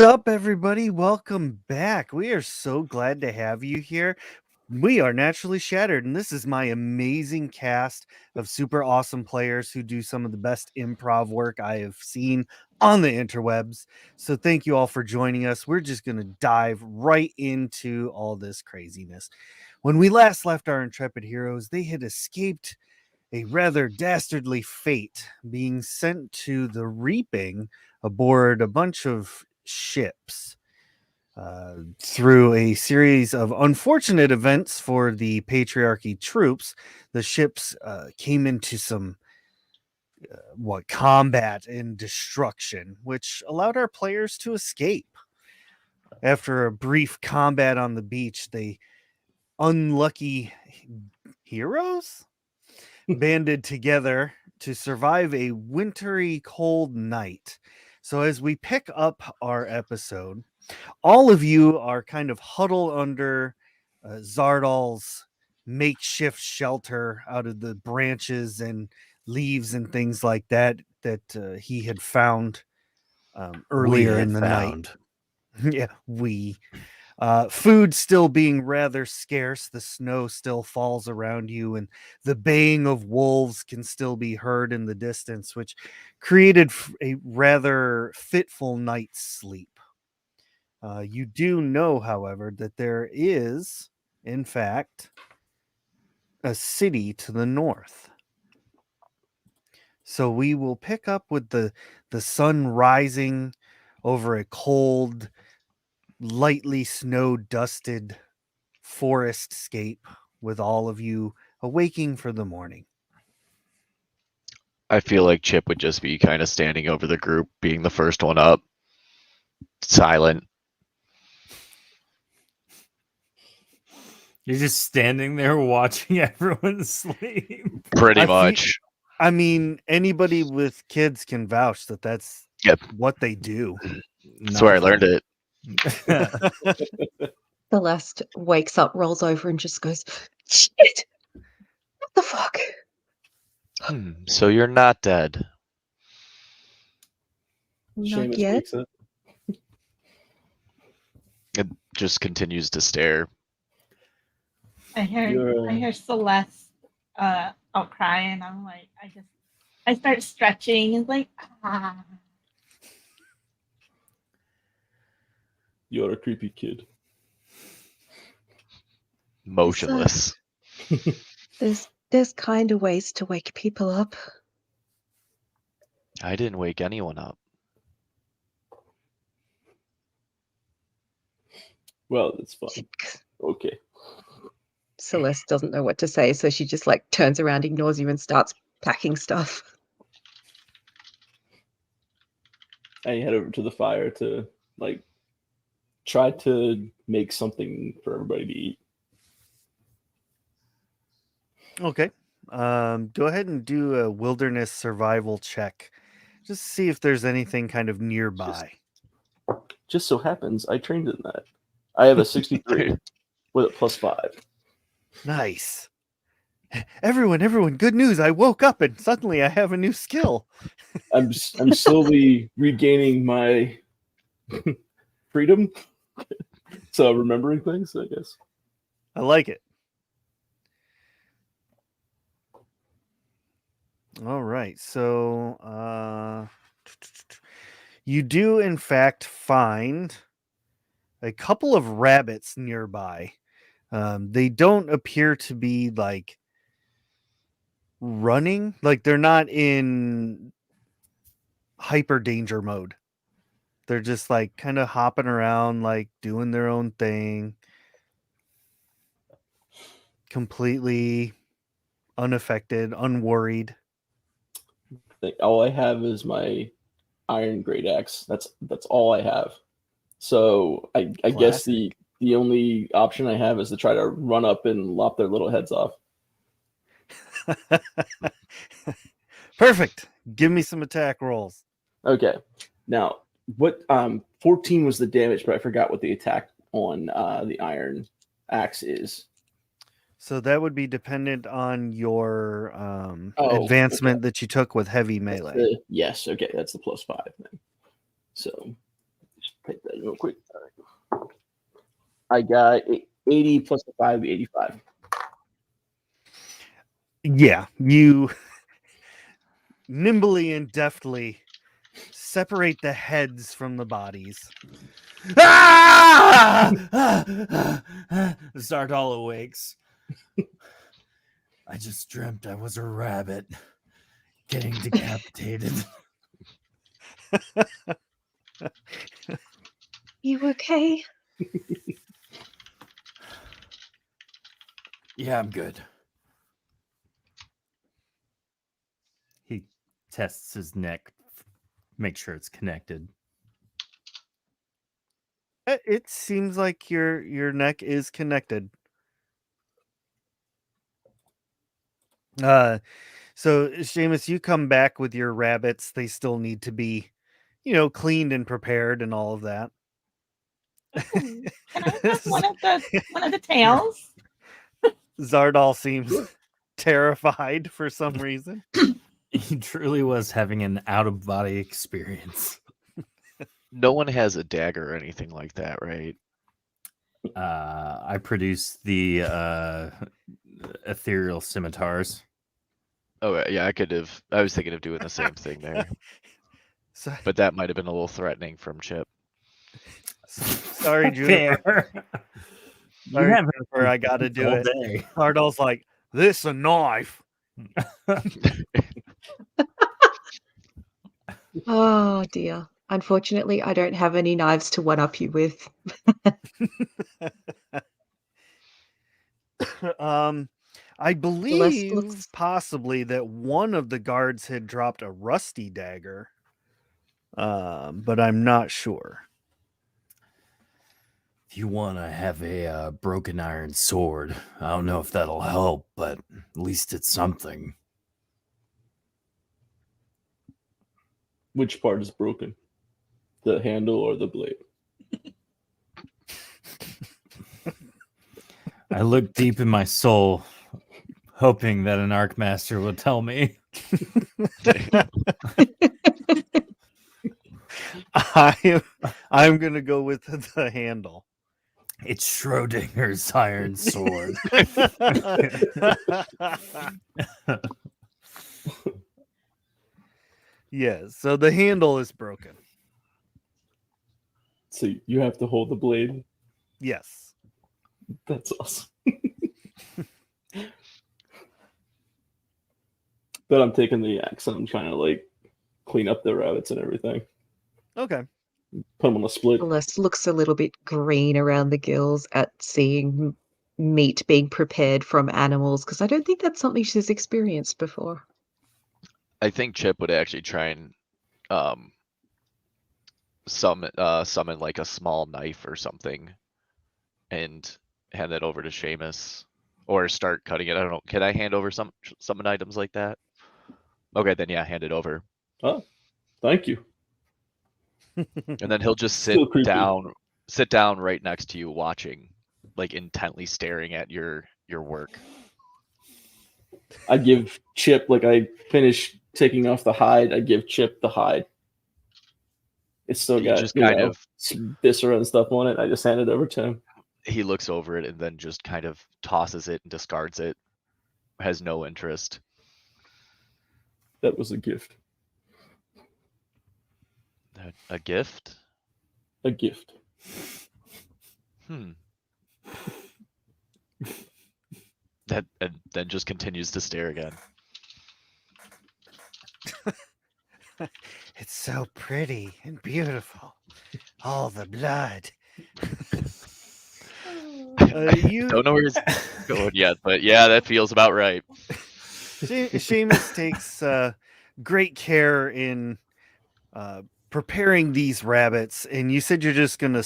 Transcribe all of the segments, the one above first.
Up, everybody? Welcome back. We are so glad to have you here. We are Naturally Shattered, and this is my amazing cast of super awesome players who do some of the best improv work I have seen on the interwebs. So, thank you all for joining us. We're just going to dive right into all this craziness. When we last left our intrepid heroes, they had escaped a rather dastardly fate, being sent to the reaping aboard a bunch of ships. Through a series of unfortunate events for the patriarchy troops, the ships came into some combat and destruction, which allowed our players to escape. After a brief combat on the beach, the unlucky heroes banded together to survive a wintry cold night. So as we pick up our episode, all of you are kind of huddled under Zardal's makeshift shelter out of the branches and leaves and things like that he had found earlier in the night. Yeah, food still being rather scarce, the snow still falls around you, and the baying of wolves can still be heard in the distance, which created a rather fitful night's sleep. You do know, however, that there is, in fact, a city to the north. So we will pick up with the sun rising over a cold, lightly snow-dusted forest scape, with all of you awaking for the morning. I feel like Chip would just be kind of standing over the group, being the first one up, silent. You're just standing there watching everyone sleep. Pretty much. I mean, anybody with kids can vouch that that's what they do. That's where I learned it. Celeste wakes up, rolls over, and just goes, "Shit! What the fuck?" So you're not dead. Not yet. It just continues to stare. I hear Celeste cry, and I'm like, I start stretching and like, ah. You're a creepy kid. Motionless. There's kind of ways to wake people up. I didn't wake anyone up. Well, it's fine. Okay. Celeste doesn't know what to say, so she just like turns around, ignores you, and starts packing stuff. I head over to the fire to like try to make something for everybody to eat. Okay. Go ahead and do a wilderness survival check. Just see if there's anything kind of nearby. Just so happens I trained in that. I have a 63 with a +5. Nice. Everyone, good news. I woke up and suddenly I have a new skill. I'm slowly regaining my freedom. So remembering things, I guess. I like it. All right. So you do in fact find a couple of rabbits nearby. They don't appear to be like running, like they're not in hyper danger mode. They're just like kind of hopping around, like doing their own thing, completely unaffected, unworried. All I have is my iron great axe. That's all I have. So I guess the only option I have is to try to run up and lop their little heads off. Perfect. Give me some attack rolls. Okay. Now, what 14 was the damage, but I forgot what the attack on the iron axe is. So that would be dependent on your advancement that you took with heavy melee. Yes, okay, that's the +5 then. So Just take that real quick. All right. I got 80 plus the 5, 85. Yeah, you nimbly and deftly separate the heads from the bodies. Zardal awakes. I just dreamt I was a rabbit getting decapitated. You okay? Yeah, I'm good. He tests his neck, make sure it's connected. It seems like your neck is connected. So Seamus, you come back with your rabbits. They still need to be, cleaned and prepared and all of that. Ooh, can I have one of the tails? Zardal seems terrified for some reason. He truly was having an out-of-body experience. No one has a dagger or anything like that, right? I produced the ethereal scimitars. Oh, yeah, I was thinking of doing the same thing there. So, But that might have been a little threatening from Chip. sorry, Juniper. You Sorry, haven't Juniper, I got to do all it. day. Zardal's like, this a knife. Oh dear. Unfortunately, I don't have any knives to one-up you with. I believe looks- possibly that one of the guards had dropped a rusty dagger, but I'm not sure. If you want to have a broken iron sword, I don't know if that'll help, but at least it's something. Which part is broken? The handle or the blade? I look deep in my soul, hoping that an Archmaster will tell me. I'm gonna go with the handle. It's Schrodinger's iron sword. Yes, so the handle is broken. So you have to hold the blade. Yes. That's awesome. But I'm taking the axe and I'm trying to like clean up the rabbits and everything. Okay. Put them on a split. Celeste looks a little bit green around the gills at seeing meat being prepared from animals, because I don't think that's something she's experienced before. I think Chip would actually try and summon like a small knife or something and hand it over to Seamus or start cutting it. I don't know. Can I hand over summon items like that? Okay, then yeah, hand it over. Oh, thank you. And then he'll just Still creepy. sit down right next to you watching, like intently staring at your work. I give Chip, like I finish taking off the hide, I give Chip the hide. It's still He got just kind of viscera and stuff on it. I just hand it over to him. he looks over it and then just kind of tosses it and discards it. Has no interest. That was a gift. A gift? A gift. That and then just continues to stare again. It's so pretty and beautiful. All the blood. You Don't know where he's going yet, but yeah, that feels about right. Seamus takes great care in preparing these rabbits, and you said you're just gonna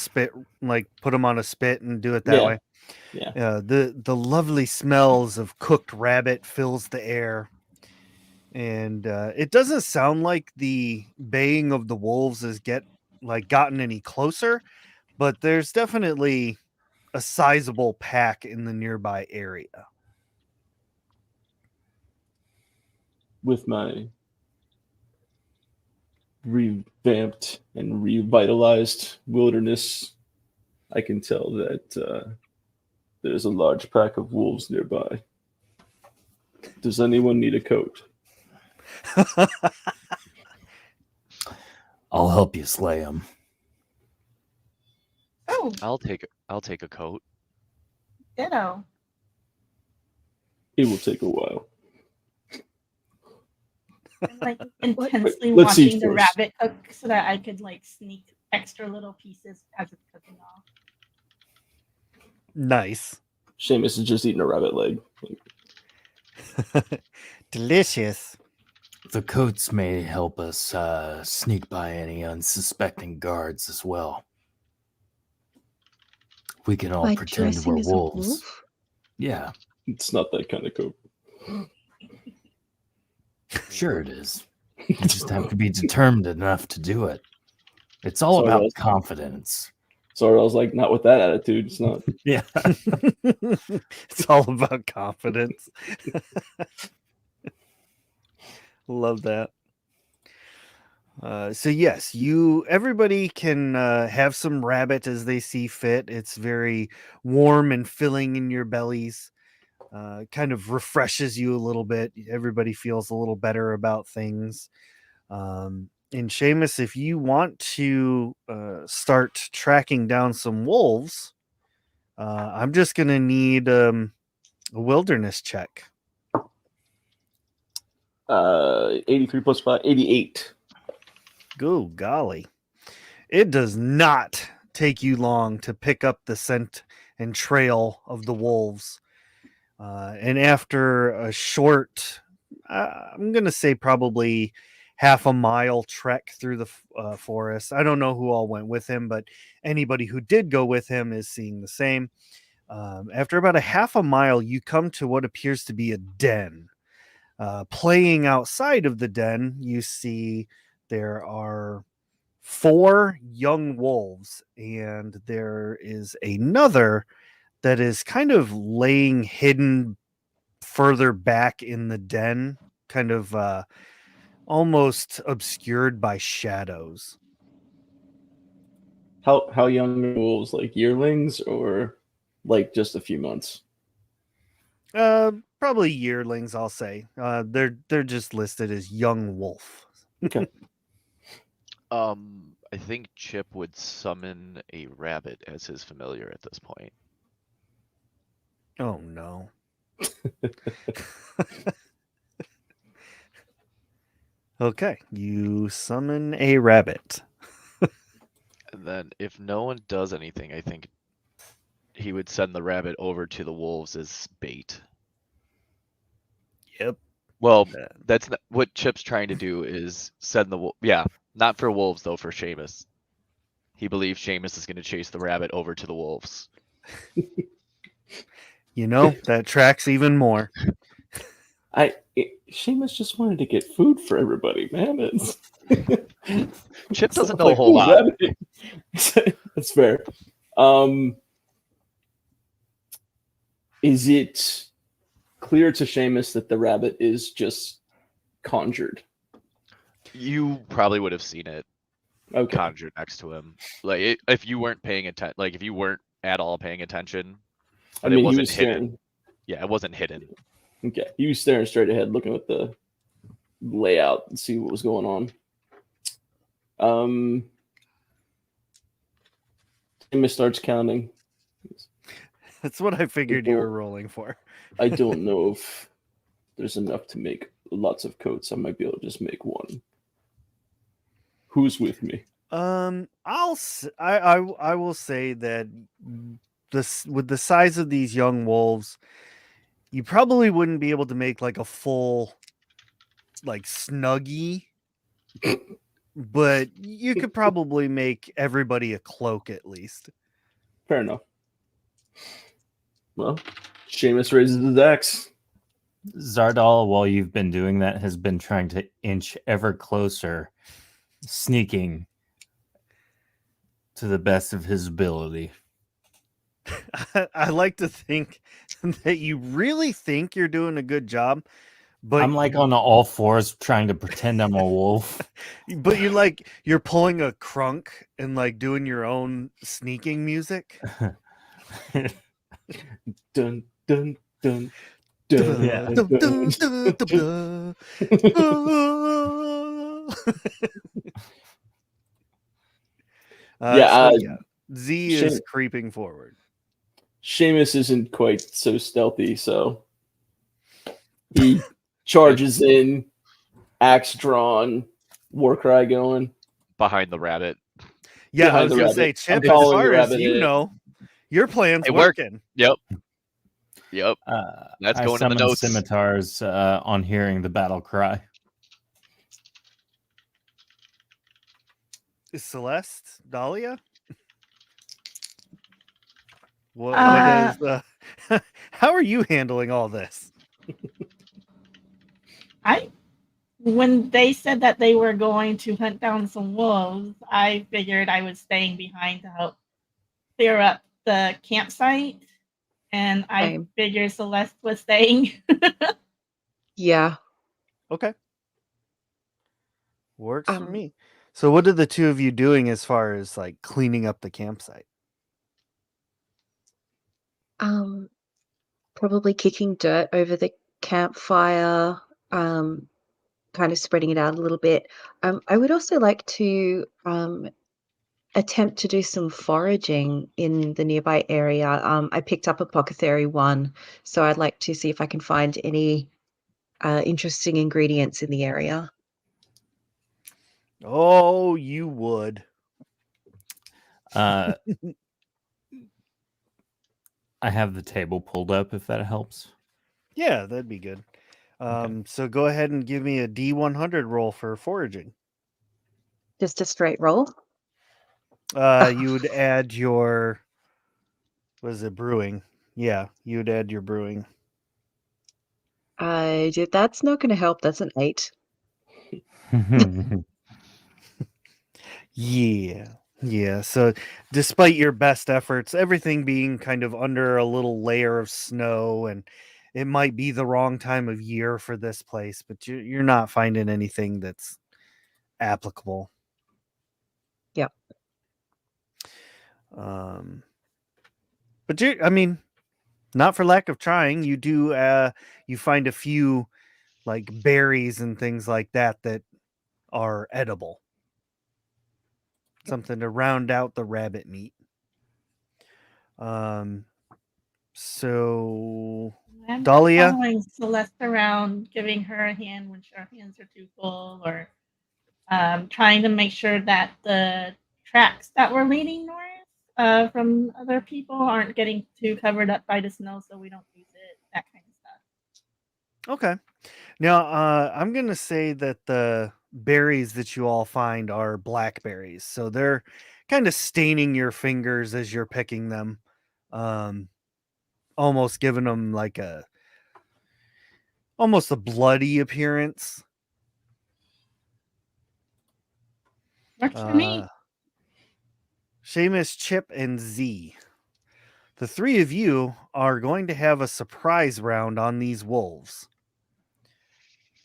put them on a spit and do it that way. Yeah. The lovely smells of cooked rabbit fills the air, and it doesn't sound like the baying of the wolves has gotten any closer, but there's definitely a sizable pack in the nearby area. With my revamped and revitalized wilderness, I can tell that there's a large pack of wolves nearby. Does anyone need a coat? I'll help you slay them. Oh, I'll take a coat. ditto. It will take a while. I'm like intensely Let's see watching the first. rabbit cook so that I could like sneak extra little pieces as it's cooking off. Nice. Seamus is just eating a rabbit leg. Delicious. The coats may help us sneak by any unsuspecting guards as well. We can all By pretend dressing we're as a wolves. wolf? Yeah, It's not that kind of coat. sure it is. You just have to be determined enough to do it. It's all Sorry, about Rose. confidence. Sorry, I was like, not with that attitude. It's not. Yeah. It's all about confidence. Love that. So yes, everybody can have some rabbit as they see fit. It's very warm and filling in your bellies. Kind of refreshes you a little bit. Everybody feels a little better about things. And Seamus, if you want to start tracking down some wolves, I'm just gonna need a wilderness check. 83 plus 5, 88. Go golly. It does not take you long to pick up the scent and trail of the wolves. And after a short, I'm going to say probably half a mile trek through the forest. I don't know who all went with him, but anybody who did go with him is seeing the same. After about a half a mile, you come to what appears to be a den. Playing outside of the den, you see there are 4 young wolves, and there is another that is kind of laying hidden further back in the den, kind of almost obscured by shadows. How young are wolves? Like yearlings or like just a few months? Probably yearlings, I'll say. They're just listed as young wolf. Okay. I think Chip would summon a rabbit as his familiar at this point. Oh no. Okay, you summon a rabbit. And then if no one does anything, I think he would send the rabbit over to the wolves as bait. Yep. Well, that's not, what Chip's trying to do is send not for wolves though, for Seamus. He believes Seamus is going to chase the rabbit over to the wolves. You know, that tracks even more. Seamus just wanted to get food for everybody, man. Chip doesn't It's know a like, whole "Ooh, lot. rabbit." That's fair. Is it clear to Seamus that the rabbit is just conjured? You probably would have seen it Okay. conjured next to him. Like if you weren't paying attention, like if you weren't at all paying attention, but it he wasn't was hidden. staring. Yeah, it wasn't hidden. Okay. He was staring straight ahead, looking at the layout and see what was going on. Seamus starts counting. That's what I figured you were rolling for. I don't know if there's enough to make lots of coats. I might be able to just make one. Who's with me? I will say that with the size of these young wolves, you probably wouldn't be able to make like a full like snuggie, but you could probably make everybody a cloak at least. Fair enough. Well, Seamus raises his axe. Zardal, while you've been doing that, has been trying to inch ever closer, sneaking to the best of his ability. I like to think that you really think you're doing a good job, But I'm like on all fours trying to pretend I'm a wolf. but you're pulling a crunk and like doing your own sneaking music. Dun dun dun Yeah. dun. dun. Yeah, So Z is Shame- creeping forward. Seamus isn't quite so stealthy, so he charges in, axe drawn, war cry going. Behind the rabbit. Yeah, I Behind was the gonna rabbit. say, I'm Chip, as following the far as rabbit you in. know, your plan's It worked. working. Yep. Yep. That's I going in the summon notes. scimitars on hearing the battle cry. Is Celeste Dahlia? What Uh, is how are you handling all this? when they said that they were going to hunt down some wolves, I figured I was staying behind to help clear up the campsite, and I Same. figured Celeste was staying. Yeah. Okay. Works for Um, me. So what are the two of you doing as far as like cleaning up the campsite? Probably kicking dirt over the campfire, kind of spreading it out a little bit. I would also like to attempt to do some foraging in the nearby area. I picked up Apothecary 1, so I'd like to see if I can find any interesting ingredients in the area. Oh, you would. Uh, I have the table pulled up if that helps. Yeah, that'd be good. So go ahead and give me a D100 roll for foraging. Just a straight roll. You would add your brewing? Yeah, you would add your brewing. I did. That's not going to help. That's an 8. Yeah. So despite your best efforts, everything being kind of under a little layer of snow, and it might be the wrong time of year for this place, but you're not finding anything that's applicable. Yep. But I mean, not for lack of trying. You do you find a few like berries and things like that that are edible. Something to round out the rabbit meat. So I'm Dahlia? following Celeste around, giving her a hand when her hands are too full, or trying to make sure that the tracks that we're leading north from other people aren't getting too covered up by the snow, so we don't lose it. That kind of stuff. Okay. Now, I'm going to say that the berries that you all find are blackberries. So they're kind of staining your fingers as you're picking them. Almost giving them like almost a bloody appearance. Works for me. Seamus, Chip, and Z. The three of you are going to have a surprise round on these wolves.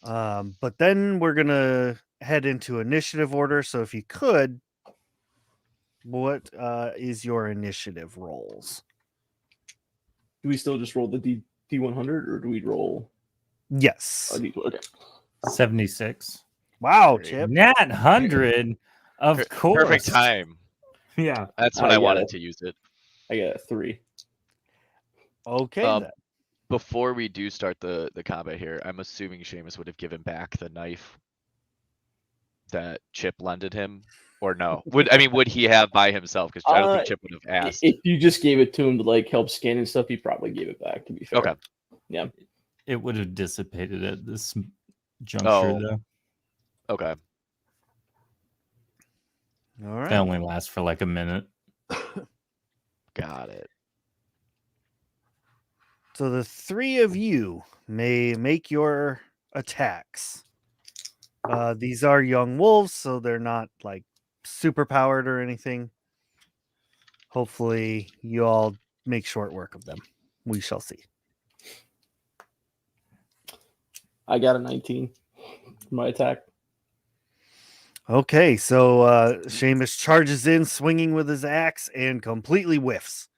But then we're going to head into initiative order. So if you could, what is your initiative rolls? Do we still just roll the D100 or do we roll? Yes. Okay. 76. Wow, Great. Chip. Nat 100. Of course. Perfect time. Yeah. That's when I I got wanted it. to use it. I got a 3. Okay, Um, then. Before we do start the combat here, I'm assuming Seamus would have given back the knife that Chip lended him, or no? Would he have by himself? Because I don't think Chip would have asked. If you just gave it to him to like help scan and stuff, he probably gave it back. To be fair. Okay. Yeah. It would have dissipated at this juncture, Oh. though. Okay. All right. They only last for like a minute. Got it. So the three of you may make your attacks. These are young wolves, so they're not like super powered or anything. Hopefully, you all make short work of them. We shall see. I got a 19 for my attack. Okay, so Seamus charges in, swinging with his axe, and completely whiffs.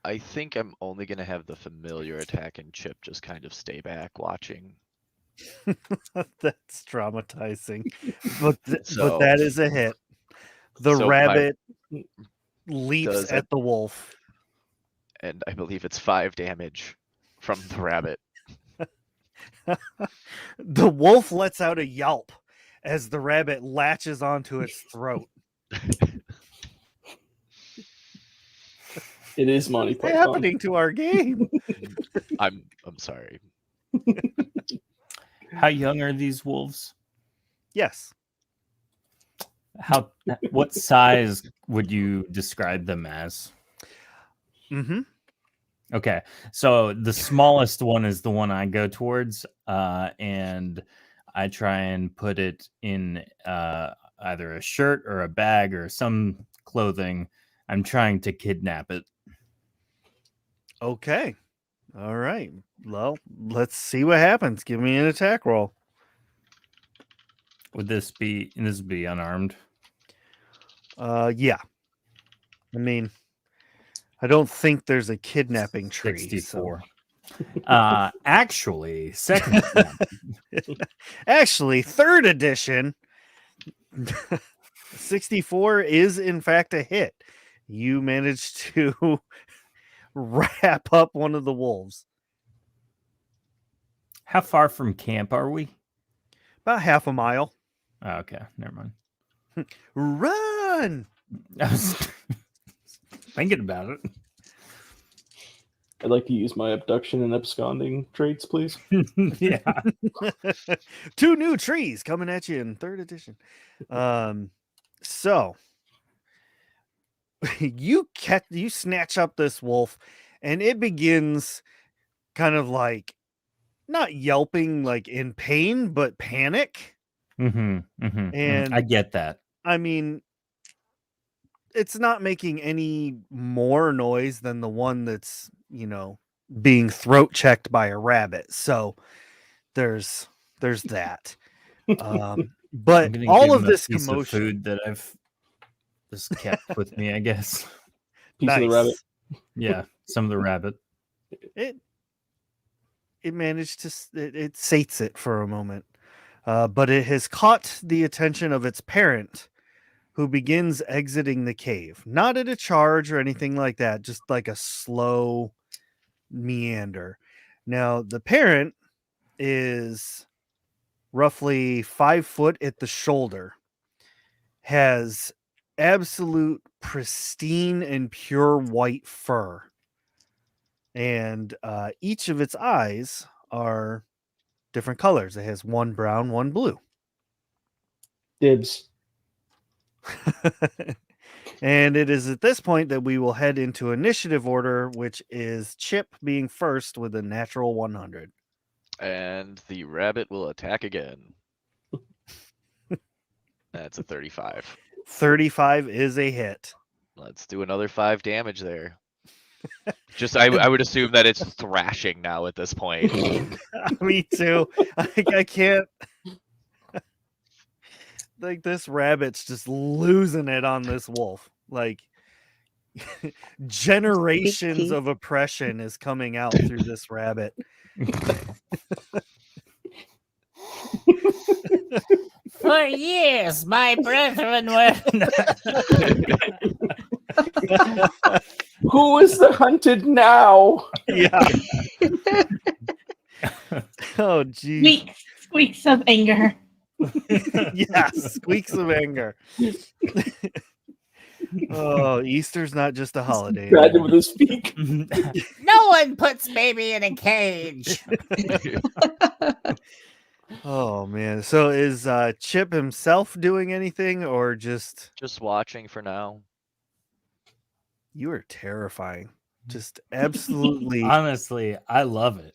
I think I'm only gonna have the familiar attack and Chip just kind of stay back watching. That's traumatizing, but So- that is a hit. The So my- rabbit leaps Does at it- the wolf. And I believe it's 5 damage from the rabbit. The wolf lets out a yelp as the rabbit latches onto its throat. It is Monty What's Python. happening to our game? I'm sorry. How young are these wolves? Yes. What size would you describe them as? Mm-hmm. Okay, so the smallest one is the one I go towards, and I try and put it in either a shirt or a bag or some clothing. I'm trying to kidnap it. Okay. All right. Well, let's see what happens. Give me an attack roll. Would this be unarmed? Yeah. I mean, I don't think there's a kidnapping tree. 64. Actually, second. Actually, third edition, 64 is in fact a hit. You managed to wrap up one of the wolves. How far from camp are we? About half a mile. Oh, okay, never mind. Run! I was thinking about it. I'd like to use my abduction and absconding traits, please. Yeah. 2 new trees coming at you in third edition. So you snatch up this wolf, and it begins kind of like not yelping like in pain, but panic. And I get that. I mean, it's not making any more noise than the one that's, being throat checked by a rabbit. So there's that. I'm But gonna all give of him a this piece of commotion, food that I've just kept with me, I guess. Piece of the rabbit. Yeah, some of the rabbit. It managed to it sates it for a moment, but it has caught the attention of its parent, who begins exiting the cave. Not at a charge or anything like that, just like a slow meander. Now the parent is roughly 5 foot at the shoulder, has absolute pristine and pure white fur, and each of its eyes are different colors. It has one brown, one blue. Dibs. And it is at this point that we will head into initiative order, which is Chip being first with a natural 100. And the rabbit will attack again. That's a 35. 35 is a hit. Let's do another 5 damage there. Just I would assume that it's thrashing now at this point. Me too. I can't. Like, this rabbit's just losing it on this wolf. Like, generations teeth. of oppression is coming out through this rabbit. For years, my brethren were. Who is the hunted now? Yeah. Oh, geez. Squeaks of anger. Yeah, squeaks of anger. Oh, Easter's not just a holiday. Grabbed him anymore. with his beak. No one puts baby in a cage. Oh man. So is Chip himself doing anything, or just Just watching for now. you are terrifying? Just absolutely Honestly, I love it.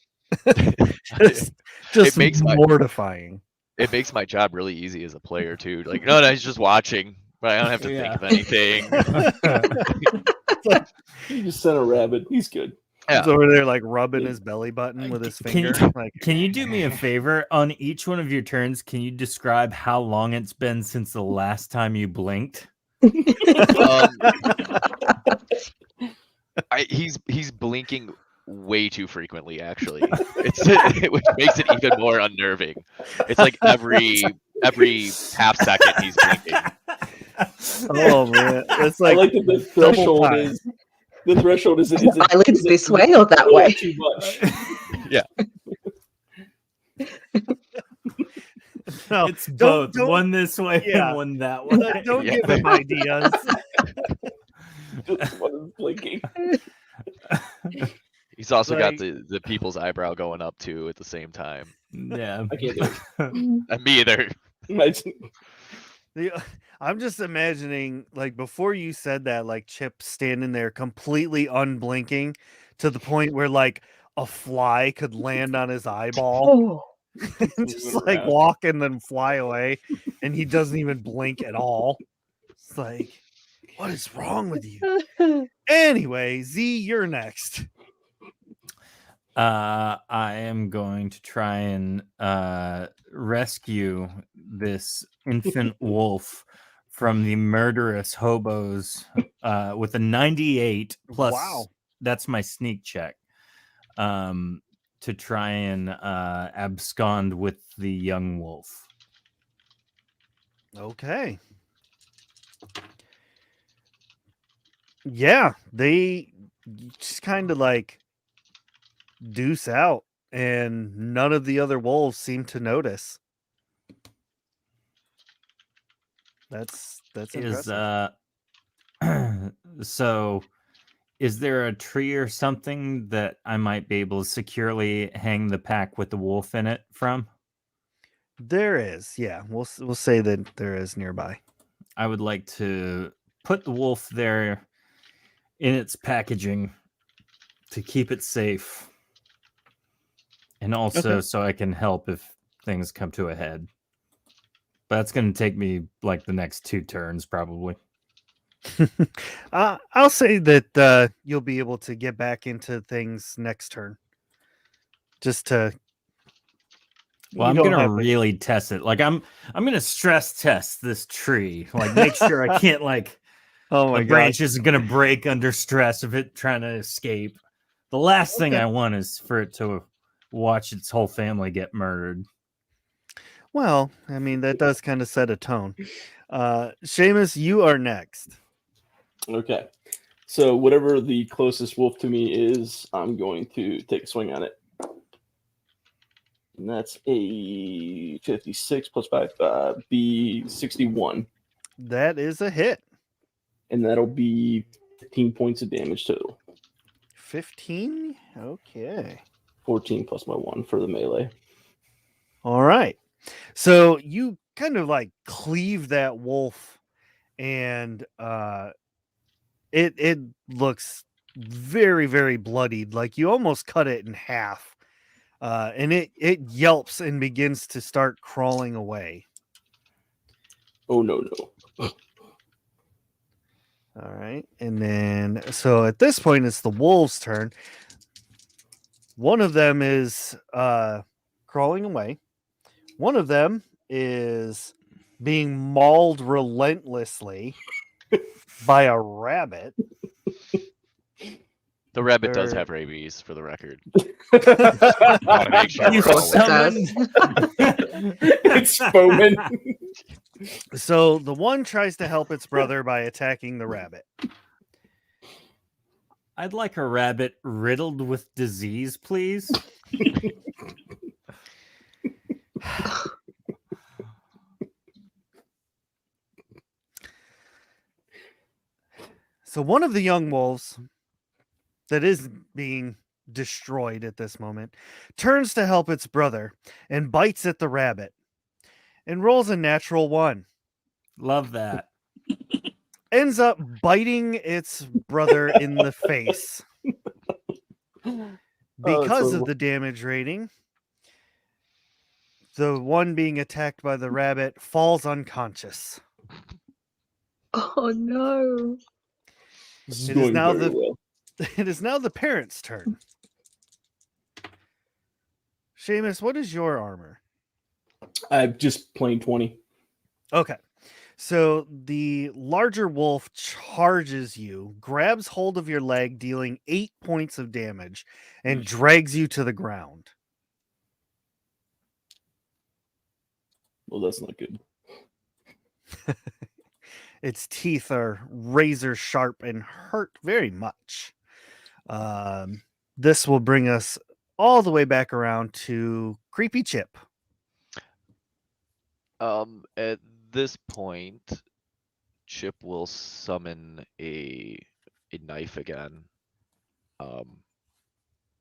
just makes my- mortifying. It makes my job really easy as a player too. Like, no, he's just watching, but I don't have to think of anything. He just sent a rabbit. He's good. Yeah. He's over there like rubbing his belly button with his finger. Can you do me a favor? On each one of your turns, can you describe how long it's been since the last time you blinked? He's blinking way too frequently, actually. Which makes it even more unnerving. It's like every half second he's blinking. Oh man, it's I like like that the threshold time. is it Eyelids this way or that way? too much. Yeah. No, It's both. don't- One this way yeah. and one that way. don't Yeah. give him ideas. Just one is blinking. He's also got Like- the people's eyebrow going up too at the same time. Yeah. I can't do it. And me either. I'm just imagining, like, before you said that, like Chip standing there completely unblinking to the point where like a fly could land on his eyeball. Oh, And just Moving like around. walk and then fly away, and he doesn't even blink at all. It's like, what is wrong with you? Anyway, Z, you're next. I am going to try and rescue this infant wolf from the murderous hobos with a 98 plus. Wow. That's my sneak check. To try and abscond with the young wolf. Okay. Yeah, they just kind of like deuce out, and none of the other wolves seem to notice. That's Is impressive. so is there a tree or something that I might be able to securely hang the pack with the wolf in it from? There is, yeah. We'll say that there is nearby. I would like to put the wolf there in its packaging to keep it safe. And also Okay. so I can help if things come to a head. But that's going to take me like the next 2 turns probably. I'll say that you'll be able to get back into things next turn. Just to Well, I'm you don't gonna have to- really test it. Like I'm gonna stress test this tree. Like make sure I can't like Oh my the gosh. branch isn't gonna break under stress of it trying to escape. The last thing Okay. I want is for it to watch its whole family get murdered. Well, I mean, that does kind of set a tone. Seamus, you are next. Okay. So whatever the closest wolf to me is, I'm going to take a swing on it. And that's a 56 plus 5, be 61. That is a hit. And that'll be 15 points of damage total. 15? Okay. 14 plus my 1 for the melee. All right. So you kind of like cleave that wolf, and it looks very, very bloodied. Like you almost cut it in half. And it yelps and begins to start crawling away. Oh, no. All right. And then, so at this point, it's the wolves' turn. One of them is crawling away. One of them is being mauled relentlessly by a rabbit. The rabbit does They're- have rabies, for the record. Wanna make sure You we're all aware. summoned It's foaming. So the one tries to help its brother by attacking the rabbit. I'd like a rabbit riddled with disease, please. So one of the young wolves that is being destroyed at this moment turns to help its brother and bites at the rabbit and rolls a natural 1. Love that. Ends up biting its brother in the face. Because of the damage rating, the one being attacked by the rabbit falls unconscious. Oh no. This is It is going now very the- well. It is now the parents' turn. Seamus, what is your armor? I'm just plain 20. Okay. So the larger wolf charges you, grabs hold of your leg, dealing 8 points of damage, and drags you to the ground. Well, that's not good. Its teeth are razor sharp and hurt very much. This will bring us all the way back around to Creepy Chip. At this point, Chip will summon a knife again.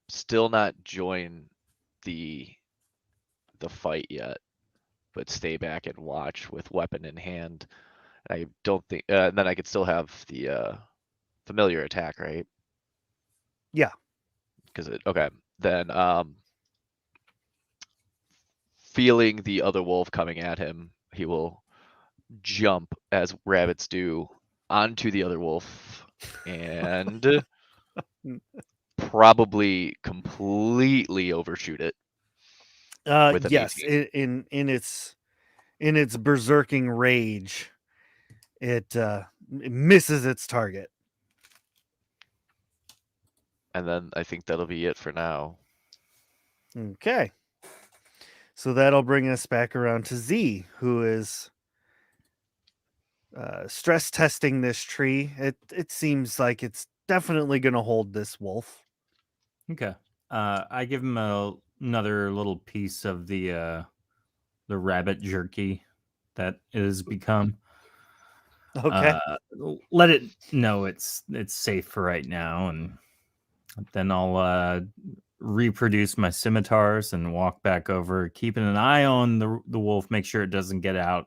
Still not join the fight yet, but stay back and watch with weapon in hand. I don't think. And then I could still have the familiar attack, right? Yeah. Because okay. Then feeling the other wolf coming at him, he will jump as rabbits do onto the other wolf and probably completely overshoot it with an Yes, 18. in its berserking rage, it misses its target. And then I think that'll be it for now. Okay. So that'll bring us back around to Z, who is stress testing this tree. It seems like it's definitely going to hold this wolf. Okay. I give him another little piece of the rabbit jerky that it has become. Okay. Let it know it's safe for right now, and then I'll reproduce my scimitars and walk back over, keeping an eye on the wolf, make sure it doesn't get out,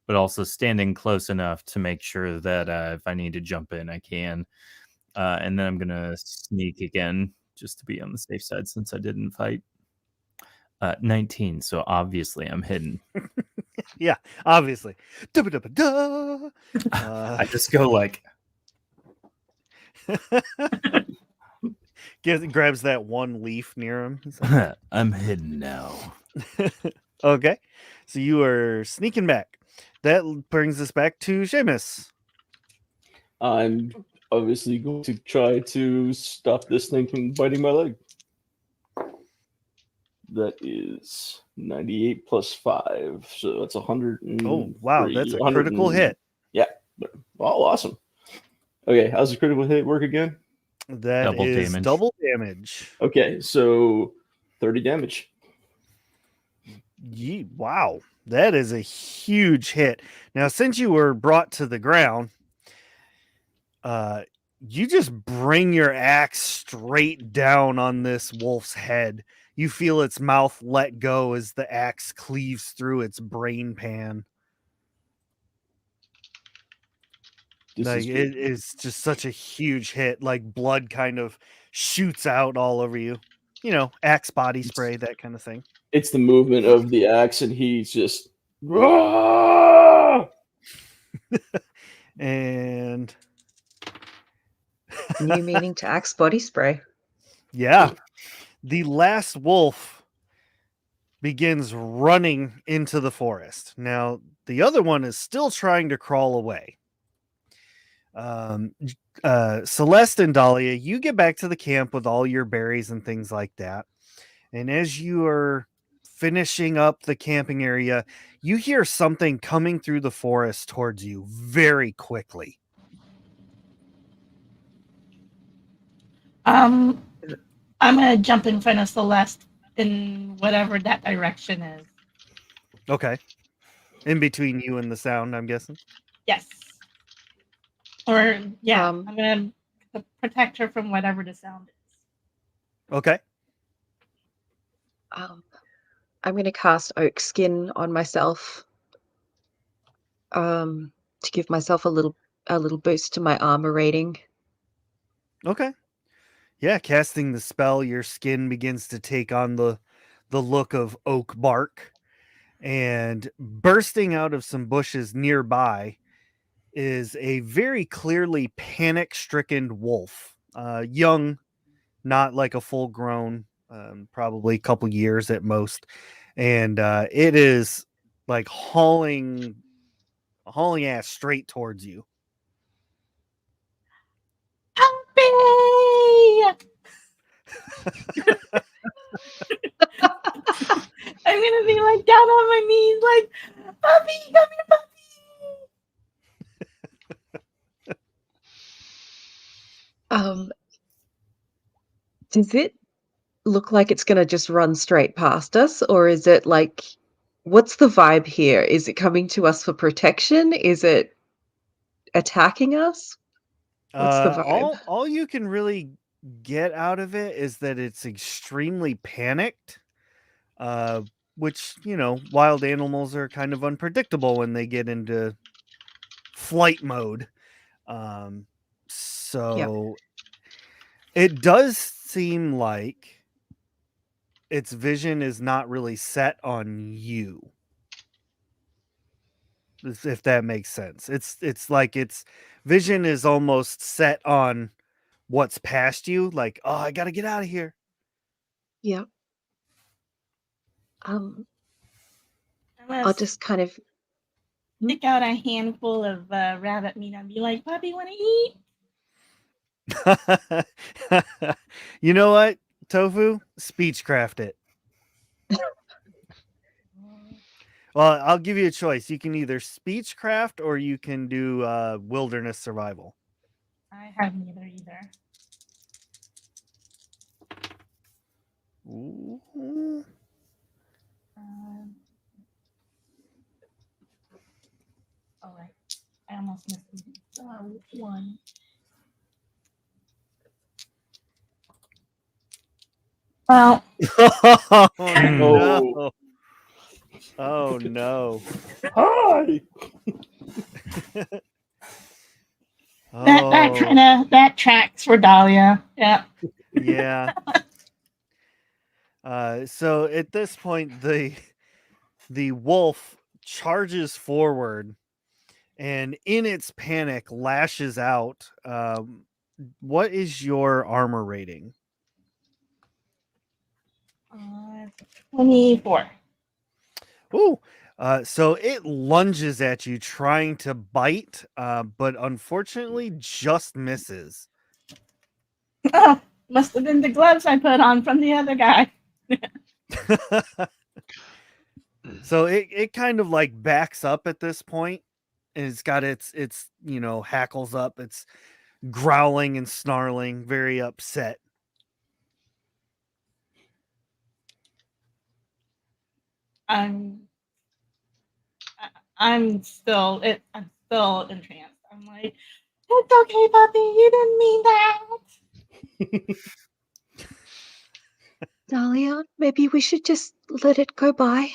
but also standing close enough to make sure that if I need to jump in, I can. And then I'm gonna sneak again, just to be on the safe side since I didn't fight. 19, so obviously I'm hidden. Yeah, obviously. Da-ba-da-ba-da. I just go like, grabs that one leaf near him. He's like, I'm hidden now. okay, so you are sneaking back. That brings us back to Seamus. I'm obviously going to try to stop this thing from biting my leg. That is 98 plus 5, so that's 100. Oh, wow, that's a critical hit. Yeah. Oh, awesome. Okay, how's the critical hit work again? That Double is damage. double damage. Okay, so 30 damage. Wow, that is a huge hit. Now, since you were brought to the ground, you just bring your axe straight down on this wolf's head. You feel its mouth let go as the axe cleaves through its brain pan. Like, it is just such a huge hit. Like, blood kind of shoots out all over you. You know, axe body spray, that kind of thing. It's the movement of the axe, and he's just. Rah! And New meaning to axe body spray. yeah, the last wolf begins running into the forest. Now, the other one is still trying to crawl away. Celeste and Dahlia, you get back to the camp with all your berries and things like that. And as you are finishing up the camping area, you hear something coming through the forest towards you very quickly. I'm gonna jump in front of Celeste in whatever that direction is. Okay. In between you and the sound, I'm guessing. Yes. Or yeah, Um, I'm gonna protect her from whatever the sound is. Okay. I'm going to cast Oak Skin on myself to give myself a little boost to my armor rating. Okay. Yeah, casting the spell, your skin begins to take on the look of oak bark, and bursting out of some bushes nearby is a very clearly panic-stricken wolf. young, not like a full grown, probably a couple years at most, and it is like hauling ass straight towards you. Puppy! I'm gonna be like down on my knees, like, puppy, come here, puppy. Does it look like it's gonna just run straight past us, or is it like, what's the vibe here? Is it coming to us for protection? Is it attacking us? What's the vibe? All you can really get out of it is that it's extremely panicked, which, wild animals are kind of unpredictable when they get into flight mode. So it does seem like its vision is not really set on you, if that makes sense. It's like its vision is almost set on what's past you, like, oh, I gotta get out of here. Yeah. Um, I'm gonna I'll just kind of stick out a handful of rabbit meat and be like, puppy, wanna eat? You know what, Tofu? Speechcraft it. Well, I'll give you a choice. You can either speechcraft or you can do wilderness survival. I have neither either. Ooh. Oh, right. I almost missed one. Well, Oh No. no. Oh no. Hi. that tracks for Dahlia. Yeah. Yeah. So at this point, the wolf charges forward and in its panic lashes out. What is your armor rating? 24. Ooh. So it lunges at you trying to bite, but unfortunately just misses. Oh, must have been the gloves I put on from the other guy. So it kind of like backs up at this point, and it's got its hackles up. It's growling and snarling, very upset. I'm still entranced. I'm like, it's okay, puppy. You didn't mean that. Dahlia, maybe we should just let it go by.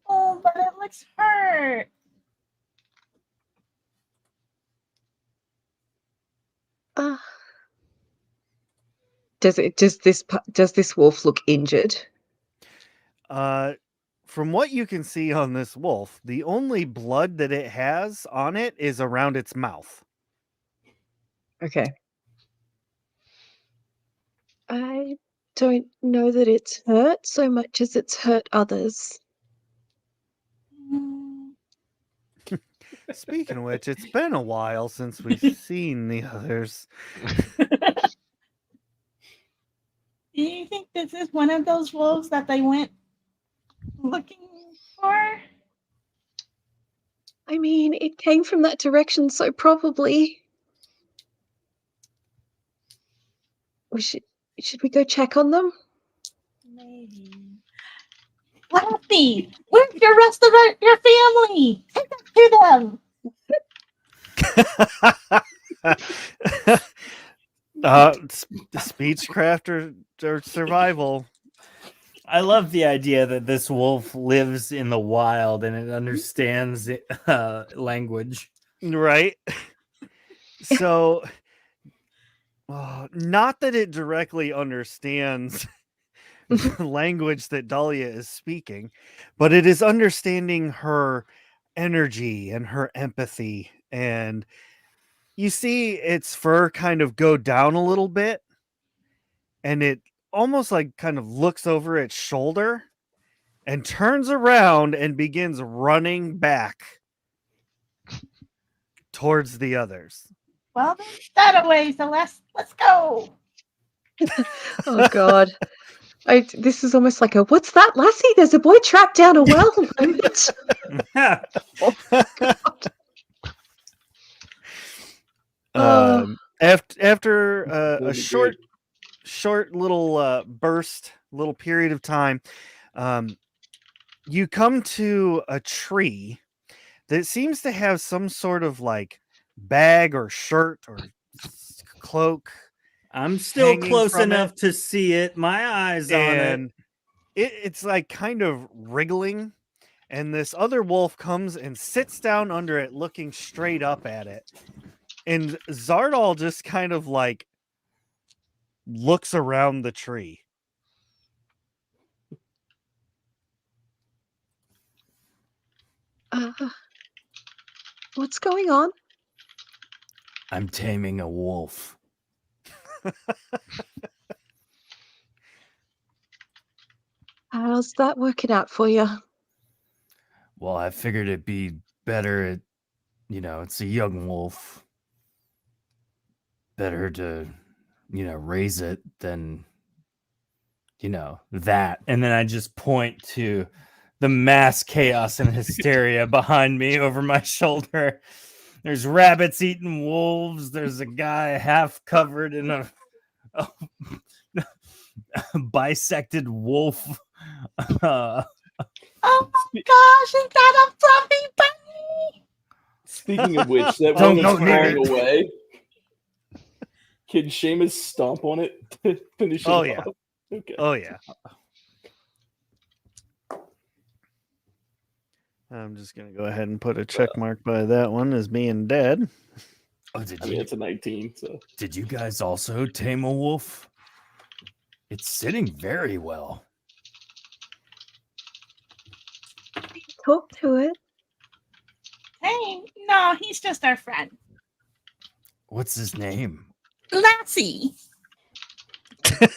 Oh, but it looks hurt. Does this wolf look injured? From what you can see on this wolf, the only blood that it has on it is around its mouth. Okay. I don't know that it's hurt so much as it's hurt others. Speaking of which, it's been a while since we've seen the others. Do you think this is one of those wolves that they went looking for? I mean, it came from that direction, so probably. Should we go check on them? Maybe. Lappy, where's the rest of your family? Take them to them. Speechcraft or survival. I love the idea that this wolf lives in the wild and it understands language. Right? So, not that it directly understands the language that Dahlia is speaking, but it is understanding her energy and her empathy. And You see its fur kind of go down a little bit, and it almost like kind of looks over its shoulder and turns around and begins running back towards the others. Well, there's that away, so let's go. Oh God. This is almost like a what's that, Lassie? There's a boy trapped down a well moment. Oh, God. After That'd a be short little burst, little period of time, you come to a tree that seems to have some sort of like bag or shirt or cloak, I'm still hanging close from enough it, to see it. My eyes on it. and it's like kind of wriggling. And this other wolf comes and sits down under it, looking straight up at it. And Zardal just kind of like looks around the tree. What's going on? I'm taming a wolf. How's that working out for you? Well, I figured it'd be better at, it's a young wolf. Better to, raise it than, that. And then I just point to the mass chaos and hysteria behind me over my shoulder. There's rabbits eating wolves. There's a guy half covered in a bisected wolf. Oh my gosh, is that a fluffy bunny? Speaking of which, that Don't one that's go near flying it. away. Can Seamus stomp on it to finish it Oh, off? yeah. Okay. Oh, yeah. I'm just going to go ahead and put a check mark by that one as being dead. Oh, I mean, it's a 19, so. did you guys also tame a wolf? It's sitting very well. Talk to it. Hey, no, he's just our friend. What's his name? Lassie. Isn't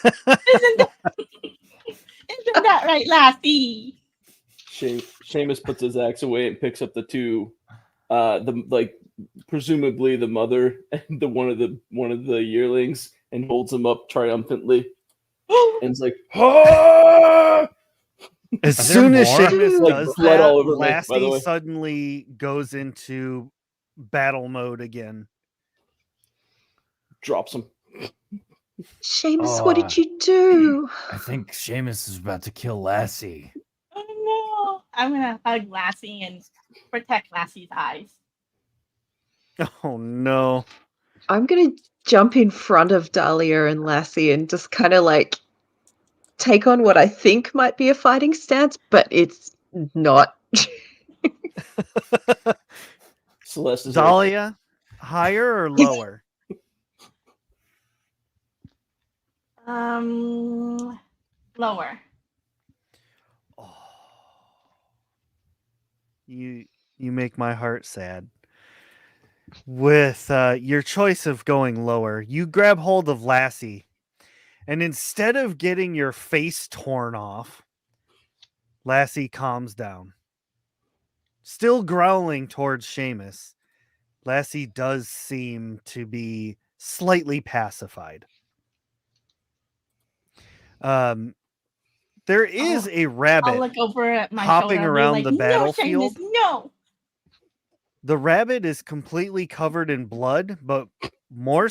that right, Lassie? Seamus puts his axe away and picks up the two, presumably the mother and one of the yearlings, and holds them up triumphantly. And it's like, ah! As Are there soon as more? Seamus Like does blood that, all over me, by the Lassie way. suddenly goes into battle mode again. Drops him. Seamus, what Oh. did you do? I think Seamus is about to kill Lassie. Oh no. I'm gonna hug Lassie and protect Lassie's eyes. Oh, no. I'm going to jump in front of Dahlia and Lassie and just kind of like take on what I think might be a fighting stance, but it's not. Celeste is Dahlia, higher or Yes. lower? Lower. Oh, you make my heart sad. With your choice of going lower, you grab hold of Lassie, and instead of getting your face torn off, Lassie calms down. Still growling towards Seamus, Lassie does seem to be slightly pacified. There is a I'll rabbit look over at my hopping shoulder and be around like, the no, battlefield. Seamus, no. The rabbit is completely covered in blood, but more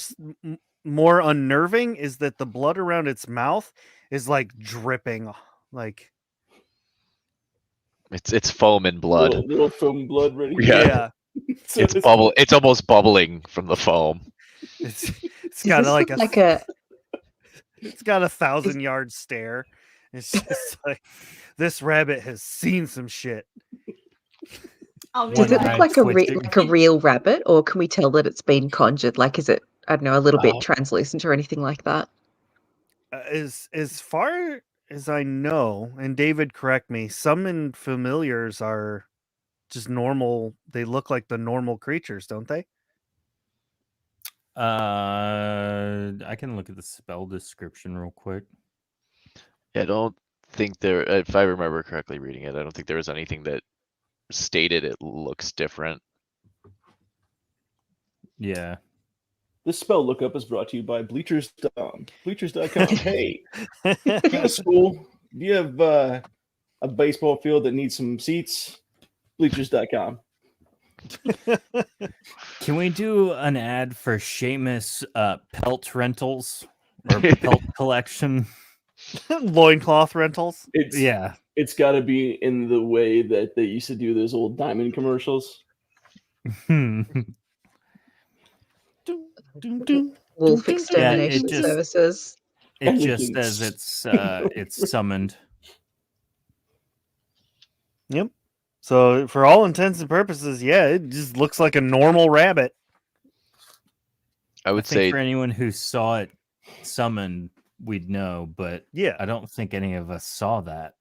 unnerving is that the blood around its mouth is like dripping, like It's foam and blood. little foam blood ready. Yeah. So It's almost bubbling from the foam. it's Does got this like look like a it's got 1,000-yard stare. It's just like this rabbit has seen some shit. I'll be does it One look eye like a twisting. like a real rabbit, or can we tell that it's been conjured? Like, is it, I don't know, a little bit Oh. translucent or anything like that? As far as I know, and David, correct me, summoned familiars are just normal. They look like the normal creatures, don't they? I can look at the spell description real quick. I don't think there, if I remember correctly reading it, I don't think there was anything that stated it looks different. Yeah. This spell lookup is brought to you by Bleachers.com. Bleachers.com. Hey, you go to school. Do you have a baseball field that needs some seats? Bleachers.com. Can we do an ad for Seamus pelt rentals or pelt collection? Loincloth rentals. It's got to be in the way that they used to do those old diamond commercials. Wolf extermination services. It just says it's summoned. Yep. So for all intents and purposes, yeah, it just looks like a normal rabbit. I would think say for anyone who saw it summoned, we'd know, but yeah, I don't think any of us saw that.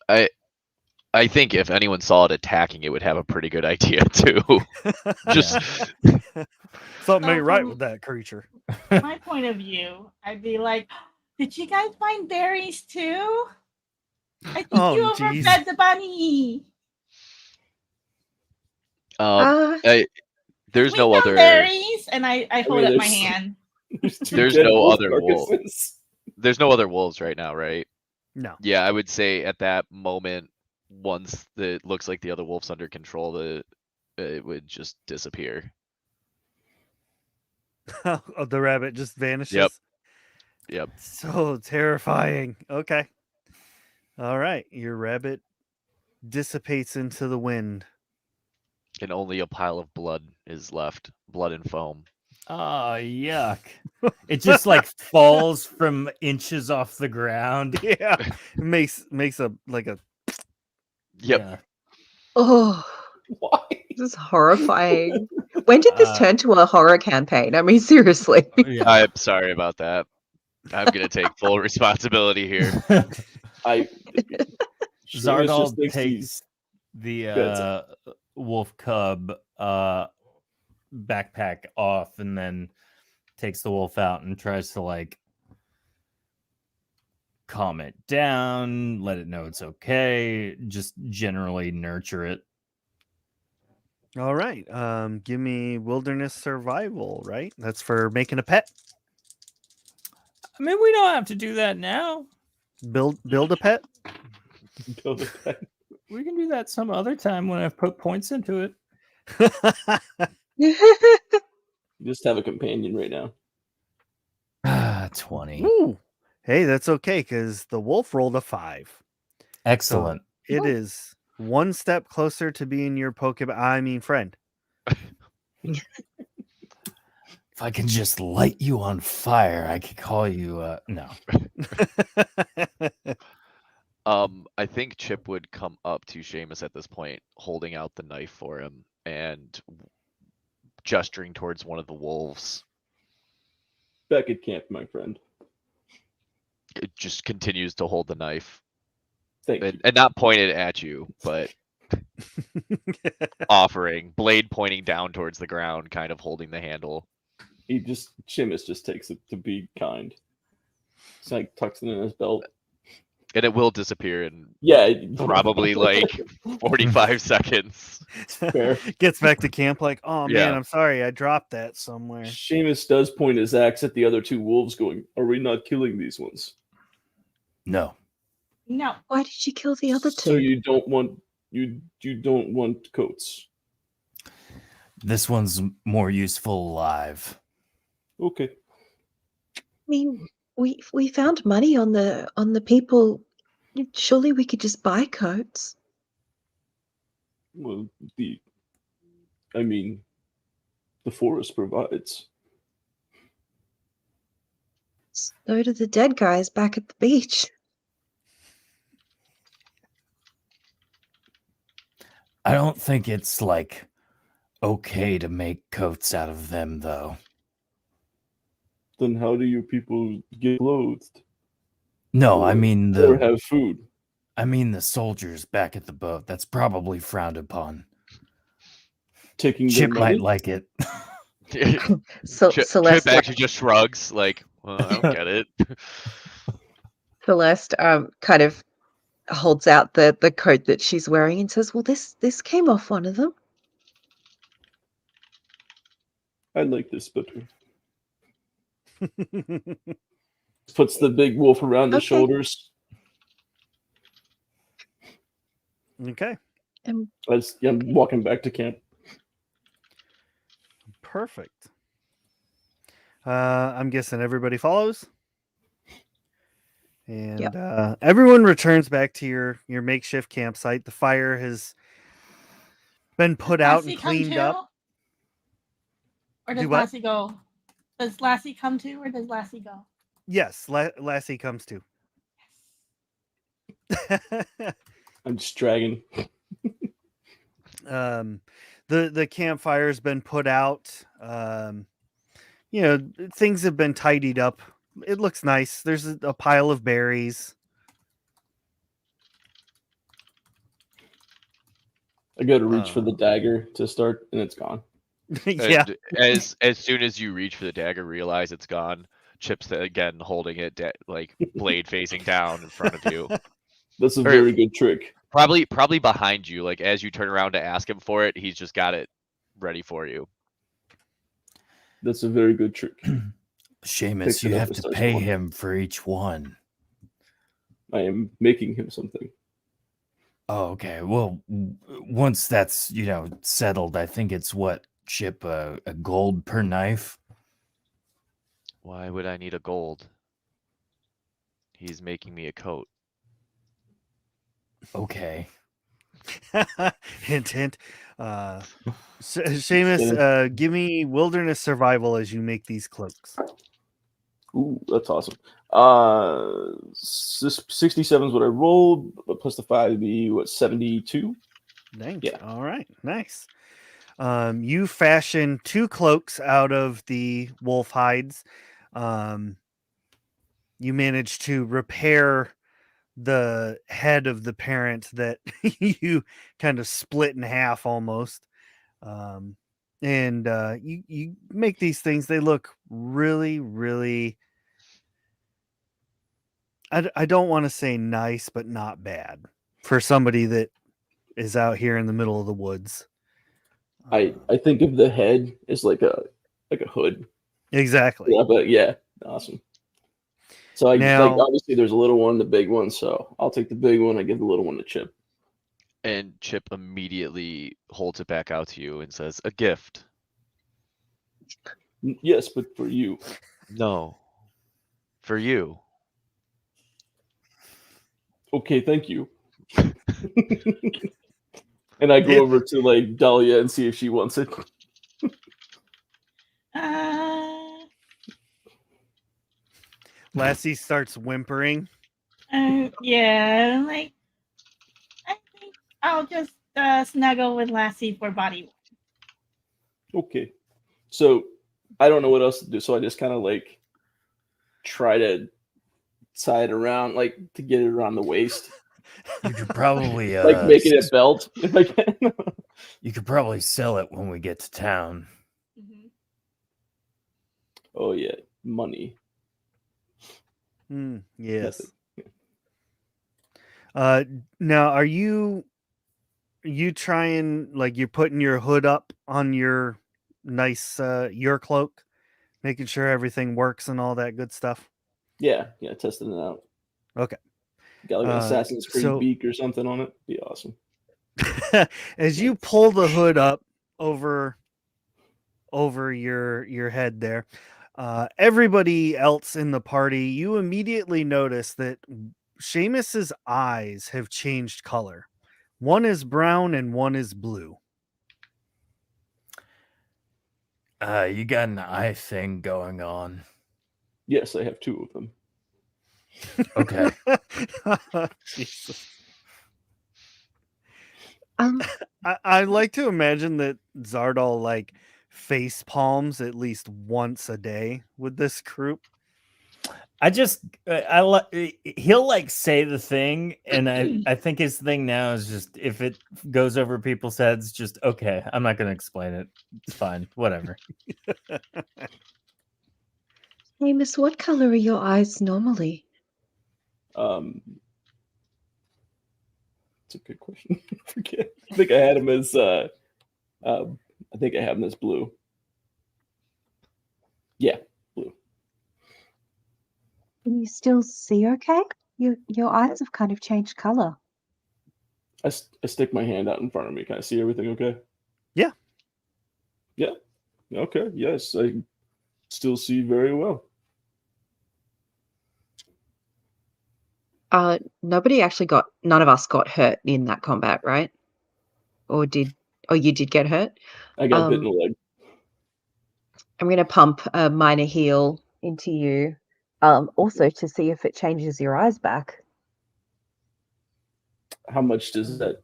I think if anyone saw it attacking, it would have a pretty good idea too. Just something ain't right with that creature. My point of view, I'd be like, did you guys find berries too? I think you overfed the bunny. There's no other berries, and I hold up my hand. There's no other wolves. There's no other wolves right now, right? No. Yeah, I would say at that moment, once it looks like the other wolf's under control, it would just disappear. The rabbit just vanishes. Yep. So terrifying. Okay. All right. Your rabbit dissipates into the wind. And only a pile of blood is left. Blood and foam. Oh, yuck. It just like falls from inches off the ground. Yeah. It makes a like a Yep. Yeah. Oh, why? This is horrifying. When did this turn to a horror campaign? I mean, seriously. Yeah. I'm sorry about that. I'm gonna take full responsibility here. Zardal takes the wolf cub backpack off and then takes the wolf out and tries to like calm it down, let it know it's okay, just generally nurture it. All right. Give me wilderness survival, right? That's for making a pet. I mean, we don't have to do that now. Build a pet. Build a pet. We can do that some other time when I've put points into it. You just have a companion right now. 20. Ooh. Hey, that's okay because the wolf rolled a 5. Excellent. So it is one step closer to being your friend. If I can just light you on fire, I could call you. No. I think Chip would come up to Seamus at this point, holding out the knife for him and gesturing towards one of the wolves. Back at camp, my friend. It just continues to hold the knife. And not pointed at you, but offering, blade pointing down towards the ground, kind of holding the handle. Seamus just takes it to be kind. It's like tucks it in his belt. And it will disappear in probably like 45 seconds. Fair. Gets back to camp like, oh man, Yeah. I'm sorry, I dropped that somewhere. Seamus does point his axe at the other two wolves, going, "Are we not killing these ones?" No. No. Why did you kill the other two? So you don't want coats. This one's more useful alive. Okay. I mean, we found money on the people. Surely we could just buy coats. Well, the forest provides. So do the dead guys back at the beach. I don't think it's like okay to make coats out of them, though. Then how do you people get clothed? No, I mean or have food. I mean the soldiers back at the boat. That's probably frowned upon. Taking Chip their money? might like it. Chip Celeste, actually just shrugs, like, well, I don't get it. Celeste, kind of holds out the coat that she's wearing and says, "Well, this came off one of them." I like this better. Puts the big wolf around his Okay. shoulders. Okay, And I'm walking back to camp. perfect. I'm guessing everybody follows. And everyone returns back to your makeshift campsite. The fire has been put out and Lassie come cleaned too? up. Or Do does what? Lassie go? Does Lassie come too, or does Lassie go? Yes, Lassie comes too. I'm just dragging. The campfire's been put out. Things have been tidied up. It looks nice. There's a pile of berries. I go to reach for the dagger to start, and it's gone. Yeah. And as soon as you reach for the dagger, realize it's gone. Chip's again holding it, like blade facing down in front of you. That's a Or- very good trick. Probably behind you. Like as you turn around to ask him for it, he's just got it ready for you. That's a very good trick. Seamus, Picks it you up have and to starts pay going. him for each one. I am making him something. Oh, okay. Well, once that's settled, I think it's Chip, a gold per knife. Why would I need a gold? He's making me a coat. Okay. Hint, hint. Seamus, give me wilderness survival as you make these cloaks. Ooh, that's awesome. 67 is what I rolled, but plus the 5 would be 72. Dang. Yeah. All right. Nice. You fashion 2 cloaks out of the wolf hides. You manage to repair the head of the parent that you kind of split in half almost. And you make these things. They look really, really. I don't want to say nice, but not bad for somebody that is out here in the middle of the woods. I think of the head as like a hood. Exactly. Yeah, but yeah, awesome. So I Now- like obviously there's a little one, the big one. So I'll take the big one. I give the little one to Chip. And Chip immediately holds it back out to you and says, "A gift." Yes, but for you. No. For you. Okay, thank you. And I go over to like Dahlia and see if she wants it. Lassie starts whimpering. Yeah, like I think I'll just snuggle with Lassie for body. Okay. So I don't know what else to do, so I just kind of like try to tie it around, like to get it around the waist, You could probably like making it a belt if I can. you could probably sell it when we get to town. Mm-hmm. Oh yeah, money. Yes. Now are you trying, like, you're putting your hood up on your nice your cloak, making sure everything works and all that good stuff? Yeah, testing it out. Okay. Got like an Assassin's Creed so- beak or something on it. Be awesome. As you pull the hood up over your head there, everybody else in the party, you immediately notice that Seamus's eyes have changed color. One is brown and one is blue. You got an eye thing going on. Yes, I have 2 of them. Okay. Jesus. Um, I like to imagine that Zardal like face palms at least once a day with this group. he'll like say the thing, and I think his thing now is just if it goes over people's heads, just okay. I'm not going to explain it. It's fine. Whatever. Hey, Miss, what color are your eyes normally? It's a good question. I forget. I think I had him as I think I have him as blue. Yeah, blue. Can you still see okay? Your eyes have kind of changed color. I stick my hand out in front of me. Can I see everything okay? Yeah. Yeah. Okay. Yes, I still see very well. None of us got hurt in that combat, right? Or you did get hurt? I got bit in the leg. I'm going to pump a minor heal into you, also to see if it changes your eyes back. How much does that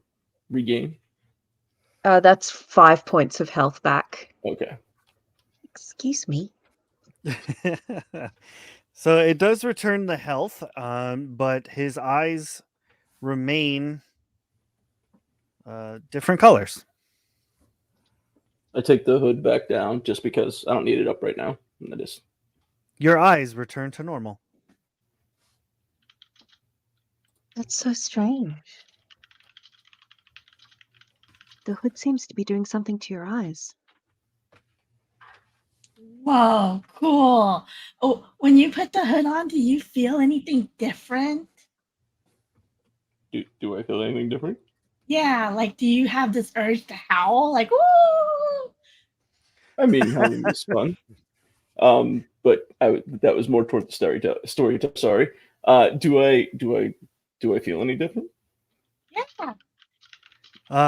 regain? That's 5 points of health back. Okay. Excuse me. So it does return the health, but his eyes remain different colors. I take the hood back down just because I don't need it up right now. And I just Your eyes return to normal. That's so strange. The hood seems to be doing something to your eyes. Whoa, cool. Oh, when you put the hood on, do you feel anything different? do I feel anything different? Yeah, like do you have this urge to howl? Like, woo! I mean, howling is fun. But that was more toward the story. Sorry. Do I feel any different? Yeah.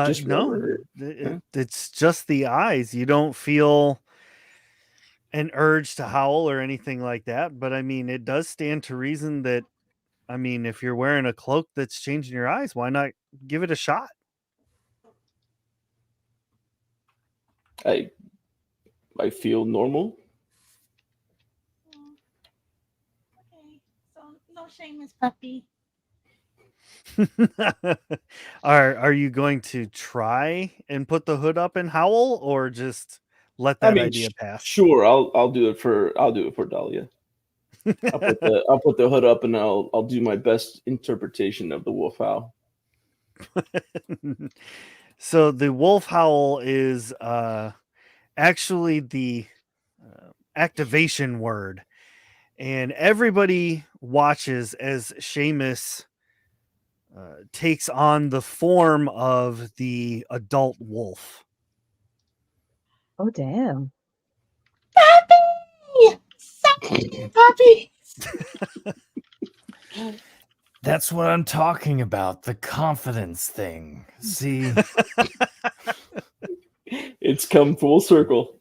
Just No, it's just the eyes. You don't feel an urge to howl or anything like that. But I mean, it does stand to reason that, I mean, if you're wearing a cloak that's changing your eyes, why not give it a shot? I feel normal. Okay, so no shame, Miss Puppy. Are you going to try and put the hood up and howl, or just let that idea pass? Sure. I'll do it for Dahlia. I'll put the hood up and I'll do my best interpretation of the wolf howl. So the wolf howl is actually the activation word, and everybody watches as Seamus takes on the form of the adult wolf. Oh, damn. Puppy! Suck puppy! That's what I'm talking about. The confidence thing. See? It's come full circle.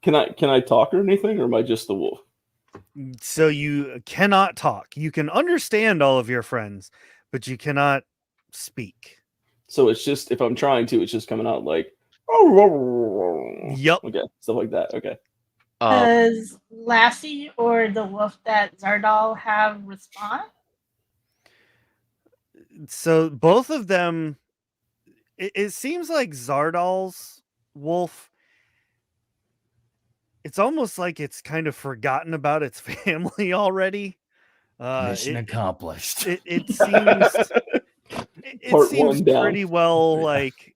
Can I talk or anything, or am I just the wolf? So you cannot talk. You can understand all of your friends, but you cannot speak. So it's just, if I'm trying to, it's just coming out like, Yep. okay, stuff like that. Okay. Does Lassie or the wolf that Zardal have respond? So both of them, it seems like Zardal's wolf, it's almost like it's kind of forgotten about its family already. Mission accomplished. It seems Part one down. pretty well, like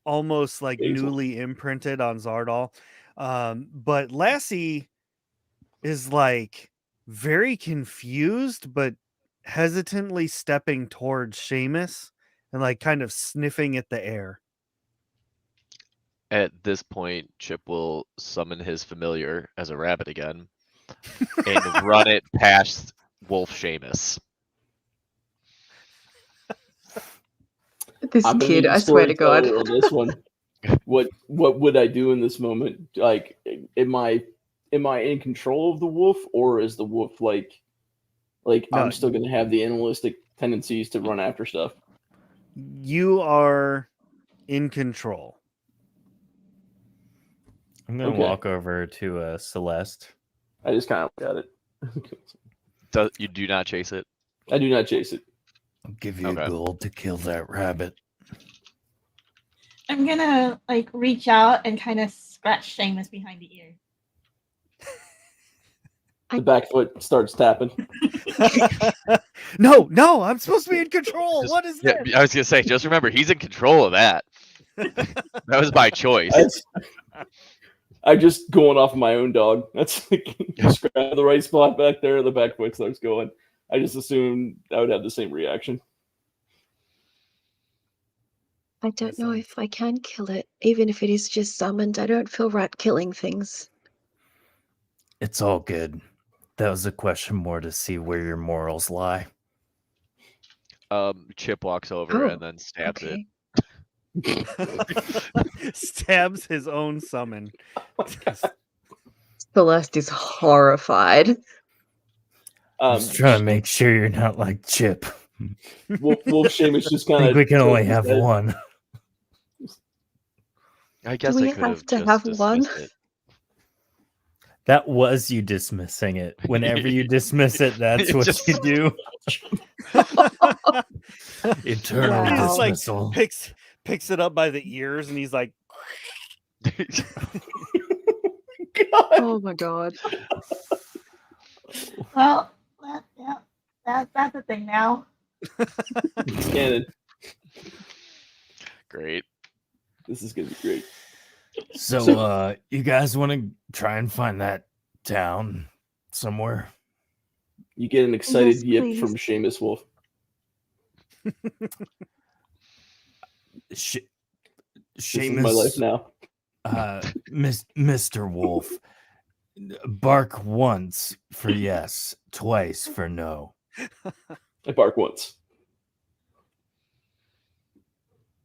almost like Basil. newly imprinted on Zardal. But Lassie is like very confused, but hesitantly stepping towards Seamus and like kind of sniffing at the air. At this point, Chip will summon his familiar as a rabbit again and run it past Wolf Seamus. This I'm kid, I swear to God. On this one. What would I do in this moment? Like, am I in control of the wolf, or is the wolf like No, I'm still gonna have the animalistic tendencies to run after stuff? You are in control. I'm gonna walk over to Celeste I just kind of look at it. You do not chase it? I do not chase it. I'll give you Okay. gold to kill that rabbit. I'm gonna like reach out and kind of scratch Seamus behind the ear. The back foot starts tapping. No, I'm supposed to be in control. Just- What is Yeah, this? I was gonna say, just remember, he's in control of that. That was by choice. I'm just going off of my own dog. That's like, just grab the right spot back there. The back foot starts going. I just assumed I would have the same reaction. I don't That know sounds- if I can kill it, even if it is just summoned. I don't feel right killing things. It's all good. That was a question more to see where your morals lie. Chip walks over Oh, and then stabs it. Okay. Stabs his own summon. Celeste is horrified. Just trying to make sure you're not like Chip. Wolf Seamus just I kind think of. we can only have one. I guess we I could have have to just have one? dismissed it. That was you dismissing it. Whenever you dismiss it, that's It what just- you do. Eternal Wow. He's like dismissal. picks it up by the ears and he's like, God. Oh my god. Well, that's a thing now. Cannon. Great. This is gonna be great. So, you guys want to try and find that town somewhere? You get an excited Yes, yip please. from Seamus Wolf. Sh- This is my life Seamus, now. Mr. Wolf, bark once for yes, twice for no. I bark once.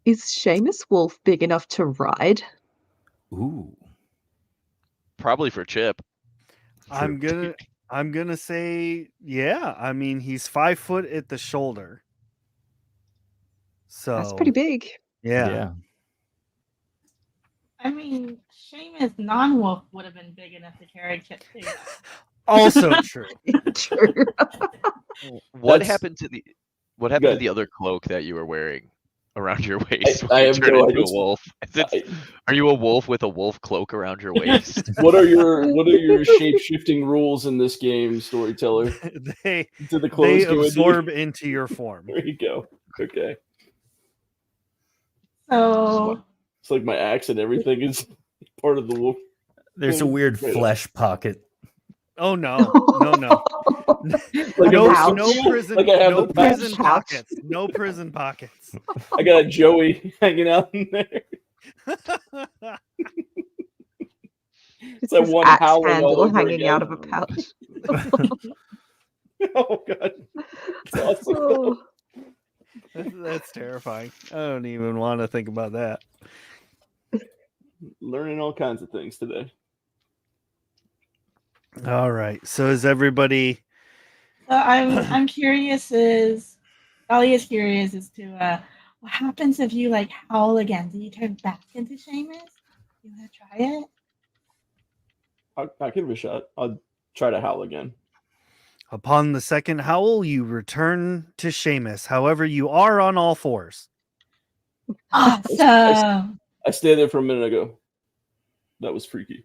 Is Seamus Wolf big enough to ride? Ooh. Probably for Chip. I'm gonna say, yeah. I mean, he's 5 foot at the shoulder. So That's pretty big. Yeah. I mean, Seamus non-wolf would have been big enough to carry Chip too. Also true. True. What That's- happened to the Good. other cloak that you were wearing around your waist I when you have turned no into idea. a wolf? Are you a wolf with a wolf cloak around your waist? What are your shape shifting rules in this game, storyteller? they To the clothes they go into absorb into your form. There you go. Okay. So It's like my axe and everything is part of the wolf. There's a weird Right. flesh pocket. Oh no. Like No, a pouch. no prison, Like I have no the pouch. prison Pouch. pockets. No prison pockets. I got a Joey hanging out in there. It's that his one axe howling all handle over hanging again. out of a pouch. Oh god. That's awesome. Oh. That's terrifying. I don't even want to think about that. Learning all kinds of things today. All right. So is everybody I'm curious. Ollie is curious as to what happens if you like howl again. Do you turn back into Seamus? You want to try it? I'll give it a shot. I'll try to howl again. upon the second howl, you return to Seamus. However, you are on all fours. Awesome. I stayed there for a minute ago. That was freaky.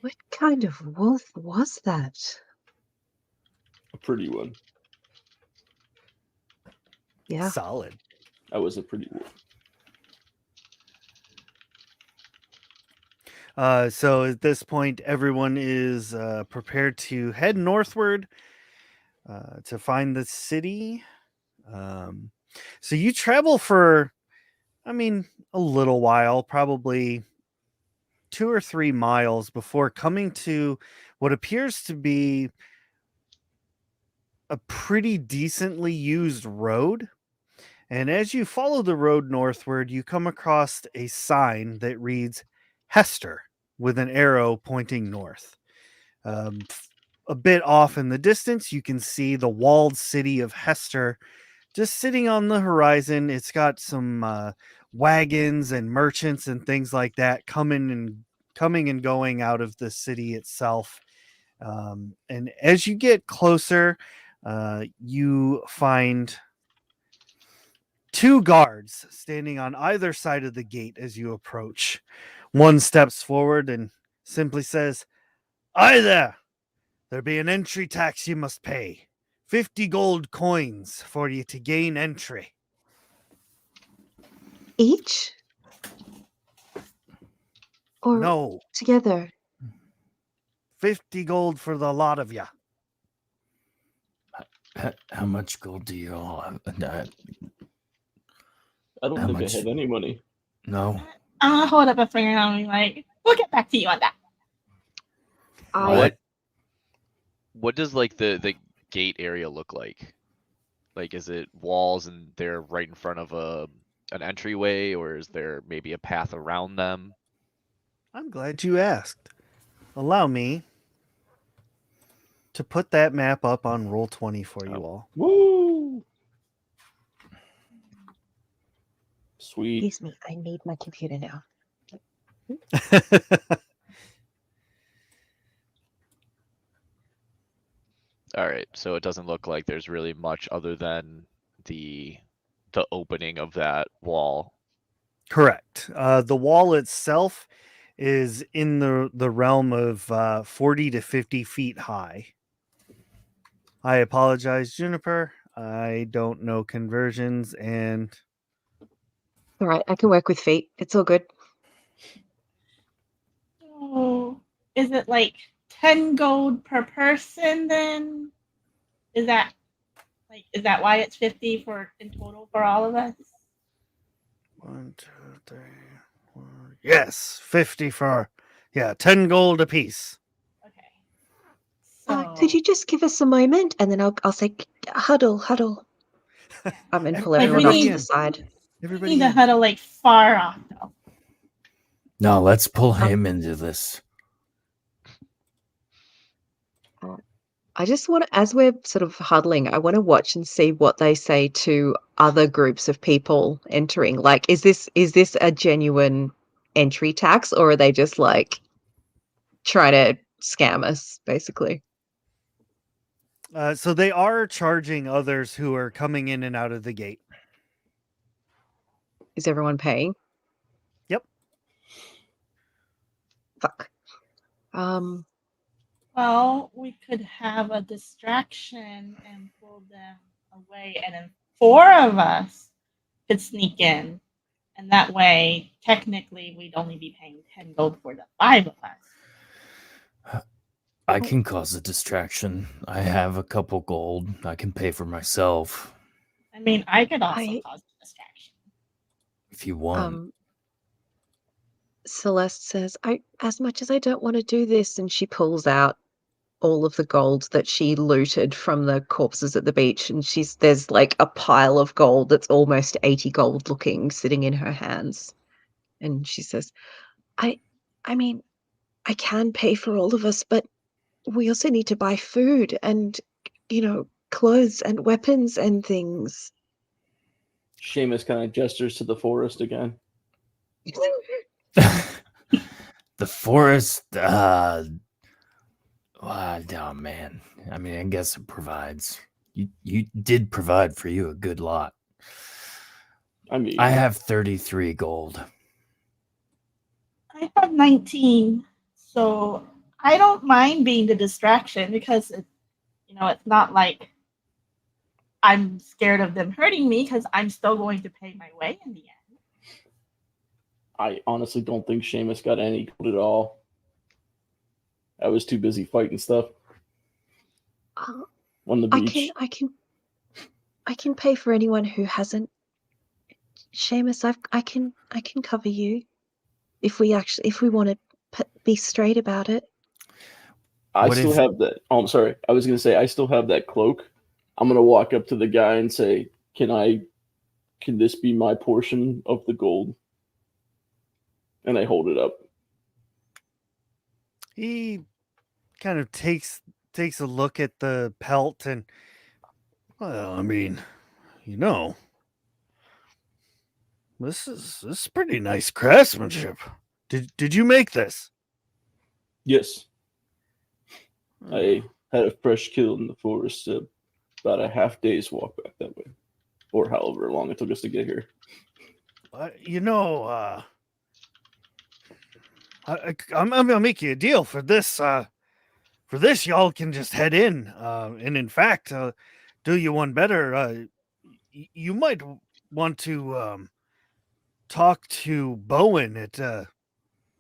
What kind of wolf was that? A pretty one. Yeah. Solid. I was a pretty wolf. So at this point, everyone is prepared to head northward to find the city. So you travel for, a little while, probably 2 or 3 miles before coming to what appears to be a pretty decently used road. And as you follow the road northward, you come across a sign that reads Hester with an arrow pointing north. A bit off in the distance, you can see the walled city of Hester just sitting on the horizon. It's got some wagons and merchants and things like that coming and going out of the city itself. And as you get closer, you find 2 guards standing on either side of the gate as you approach. One steps forward and simply says, "Aye there! There be an entry tax you must pay. 50 gold coins for you to gain entry." Each? Or No, together? 50 gold for the lot of you. How much gold do you all have? I don't How think much? I have any money. No. I'm gonna hold up a finger and I'm like, we'll get back to you on that. What does like the gate area look like? Like, is it walls and they're right in front of an entryway, or is there maybe a path around them? I'm glad you asked. Allow me to put that map up on Roll20 for you all. Woo! Sweet. Excuse me, I need my computer now. All right, so it doesn't look like there's really much other than the opening of that wall. Correct. The wall itself is in the realm of 40 to 50 feet high. I apologize, Juniper. I don't know conversions, and All right, I can work with feet. It's all good. So is it like 10 gold per person then? Is that why it's 50 for in total for all of us? 1, 2, 3, 4. Yes, 50 for 10 gold apiece. Okay. So Could you just give us a moment, and then I'll say, huddle. And pull Like, everyone we off to need- the side. we Everybody need to in. huddle like far off though. No, let's pull him into this. I just want to, as we're sort of huddling, I want to watch and see what they say to other groups of people entering. Like, is this a genuine entry tax, or are they just like trying to scam us, basically? So they are charging others who are coming in and out of the gate. Is everyone paying? Yep. Fuck. Well, we could have a distraction and pull them away, and then 4 of us could sneak in, and that way, technically, we'd only be paying 10 gold for the 5 of us. I can cause a distraction. I have a couple gold. I can pay for myself I mean, I could also I- cause a distraction. if you want. Celeste says, as much as I don't want to do this, and she pulls out all of the gold that she looted from the corpses at the beach, and there's like a pile of gold that's almost 80 gold looking sitting in her hands. And she says, I mean, I can pay for all of us, but we also need to buy food and, clothes and weapons and things. Seamus kind of gestures to the forest again. The forest. Oh man. I mean, I guess it provides. You did provide for you a good lot. I mean, I have 33 gold. I have 19, so I don't mind being the distraction because it's not like I'm scared of them hurting me because I'm still going to pay my way in the end. I honestly don't think Seamus got any gold at all. I was too busy fighting stuff on the beach. I can pay for anyone who hasn't. Seamus, I can cover you if we want to be straight about it. I What still if- have that. Oh, I'm sorry. I was going to say I still have that cloak. I'm going to walk up to the guy and say, "Can this be my portion of the gold?" And I hold it up. He kind of takes a look at the pelt and, well, I mean, This is pretty nice craftsmanship. Did you make this? Yes, I had a fresh kill in the forest, about a half day's walk back that way, or however long it took us to get here. I'm gonna make you a deal for this. For this, y'all can just head in. And in fact, do you one better. You might want to talk to Bowen at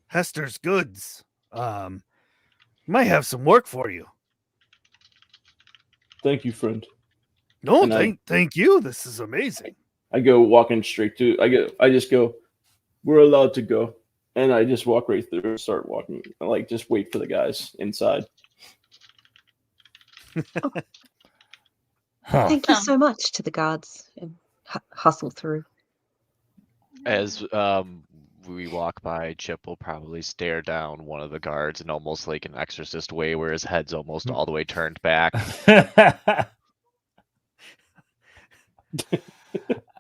Hester's Goods. Might have some work for you. Thank you, friend. No, And thank you. This is amazing. I go walking straight to. I just go. We're allowed to go, and I just walk right through. And start walking. I just wait for the guys inside. Thank you so much to the guards, and hustle through. As we walk by, Chip will probably stare down one of the guards in almost like an exorcist way where his head's almost all the way turned back.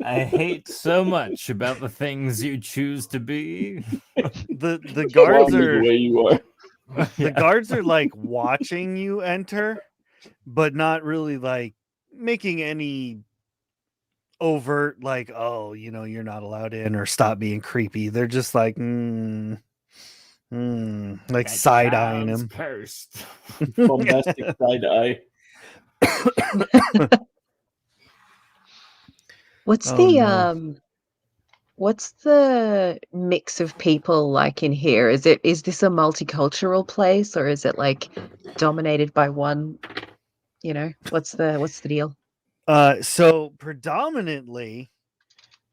I hate so much about the things you choose to be. The guards Love me are the way you are. the guards are like watching you enter, but not really like making any overt like, oh, you're not allowed in or stop being creepy. They're just like like That side eyeing child's him. cursed. Bombastic side eye. What's Oh, the no. what's the mix of people like in here? Is this a multicultural place, or is it like dominated by one, what's the deal? So predominantly,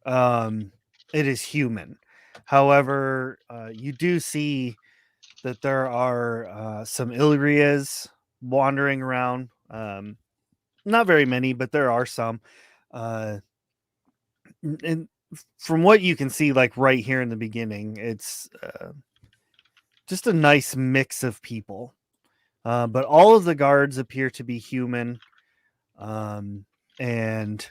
it is human. However, you do see that there are some Illyrias wandering around. Not very many, but there are some. And from what you can see, like right here in the beginning, it's just a nice mix of people. But all of the guards appear to be human. And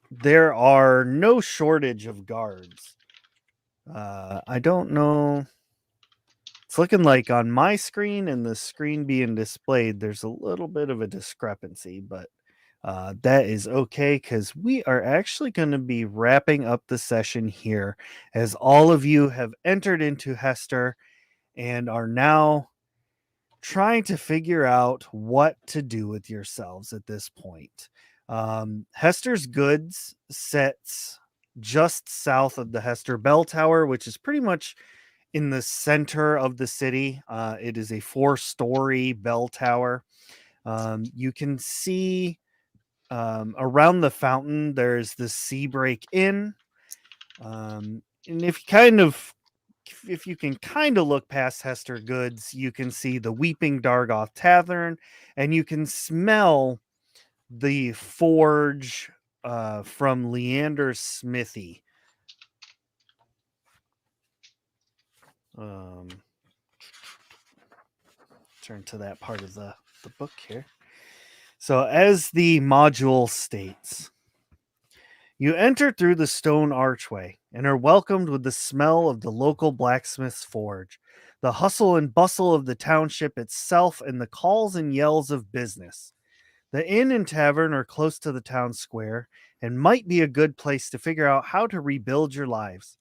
there are no shortage of guards. I don't know. It's looking like on my screen and the screen being displayed, there's a little bit of a discrepancy, but that is okay because we are actually going to be wrapping up the session here as all of you have entered into Hester and are now trying to figure out what to do with yourselves at this point. Hester's Goods sits just south of the Hester Bell Tower, which is pretty much in the center of the city. It is a 4-story bell tower. You can see around the fountain, there's the Seabreak Inn. And if you can kind of look past Hester Goods, you can see the Weeping Dargoth Tavern, and you can smell the forge from Leander's Smithy. Turn to that part of the book here. So as the module states, you enter through the stone archway and are welcomed with the smell of the local blacksmith's forge, the hustle and bustle of the township itself, and the calls and yells of business. The inn and tavern are close to the town square and might be a good place to figure out how to rebuild your lives.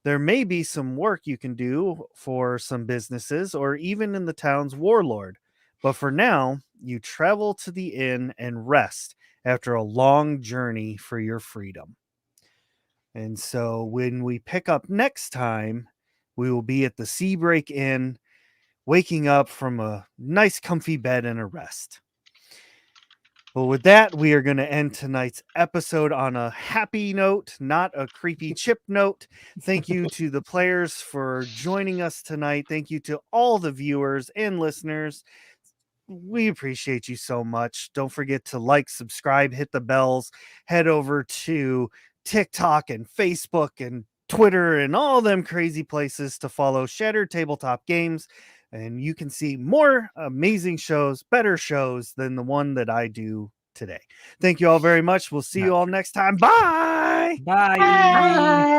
There may be some work you can do for some businesses or even in the town's warlord, but for now, you travel to the inn and rest after a long journey for your freedom. And so when we pick up next time, we will be at the Seabreak Inn, waking up from a nice comfy bed and a rest. Well, with that, we are going to end tonight's episode on a happy note, not a creepy Chip note. Thank you to the players for joining us tonight. Thank you to all the viewers and listeners. We appreciate you so much. Don't forget to like, subscribe, hit the bells, head over to TikTok and Facebook and Twitter and all them crazy places to follow Shattered Tabletop Games. And you can see more amazing shows, better shows than the one that I do today. Thank you all very much. We'll see you all next time. Bye. Bye. Bye.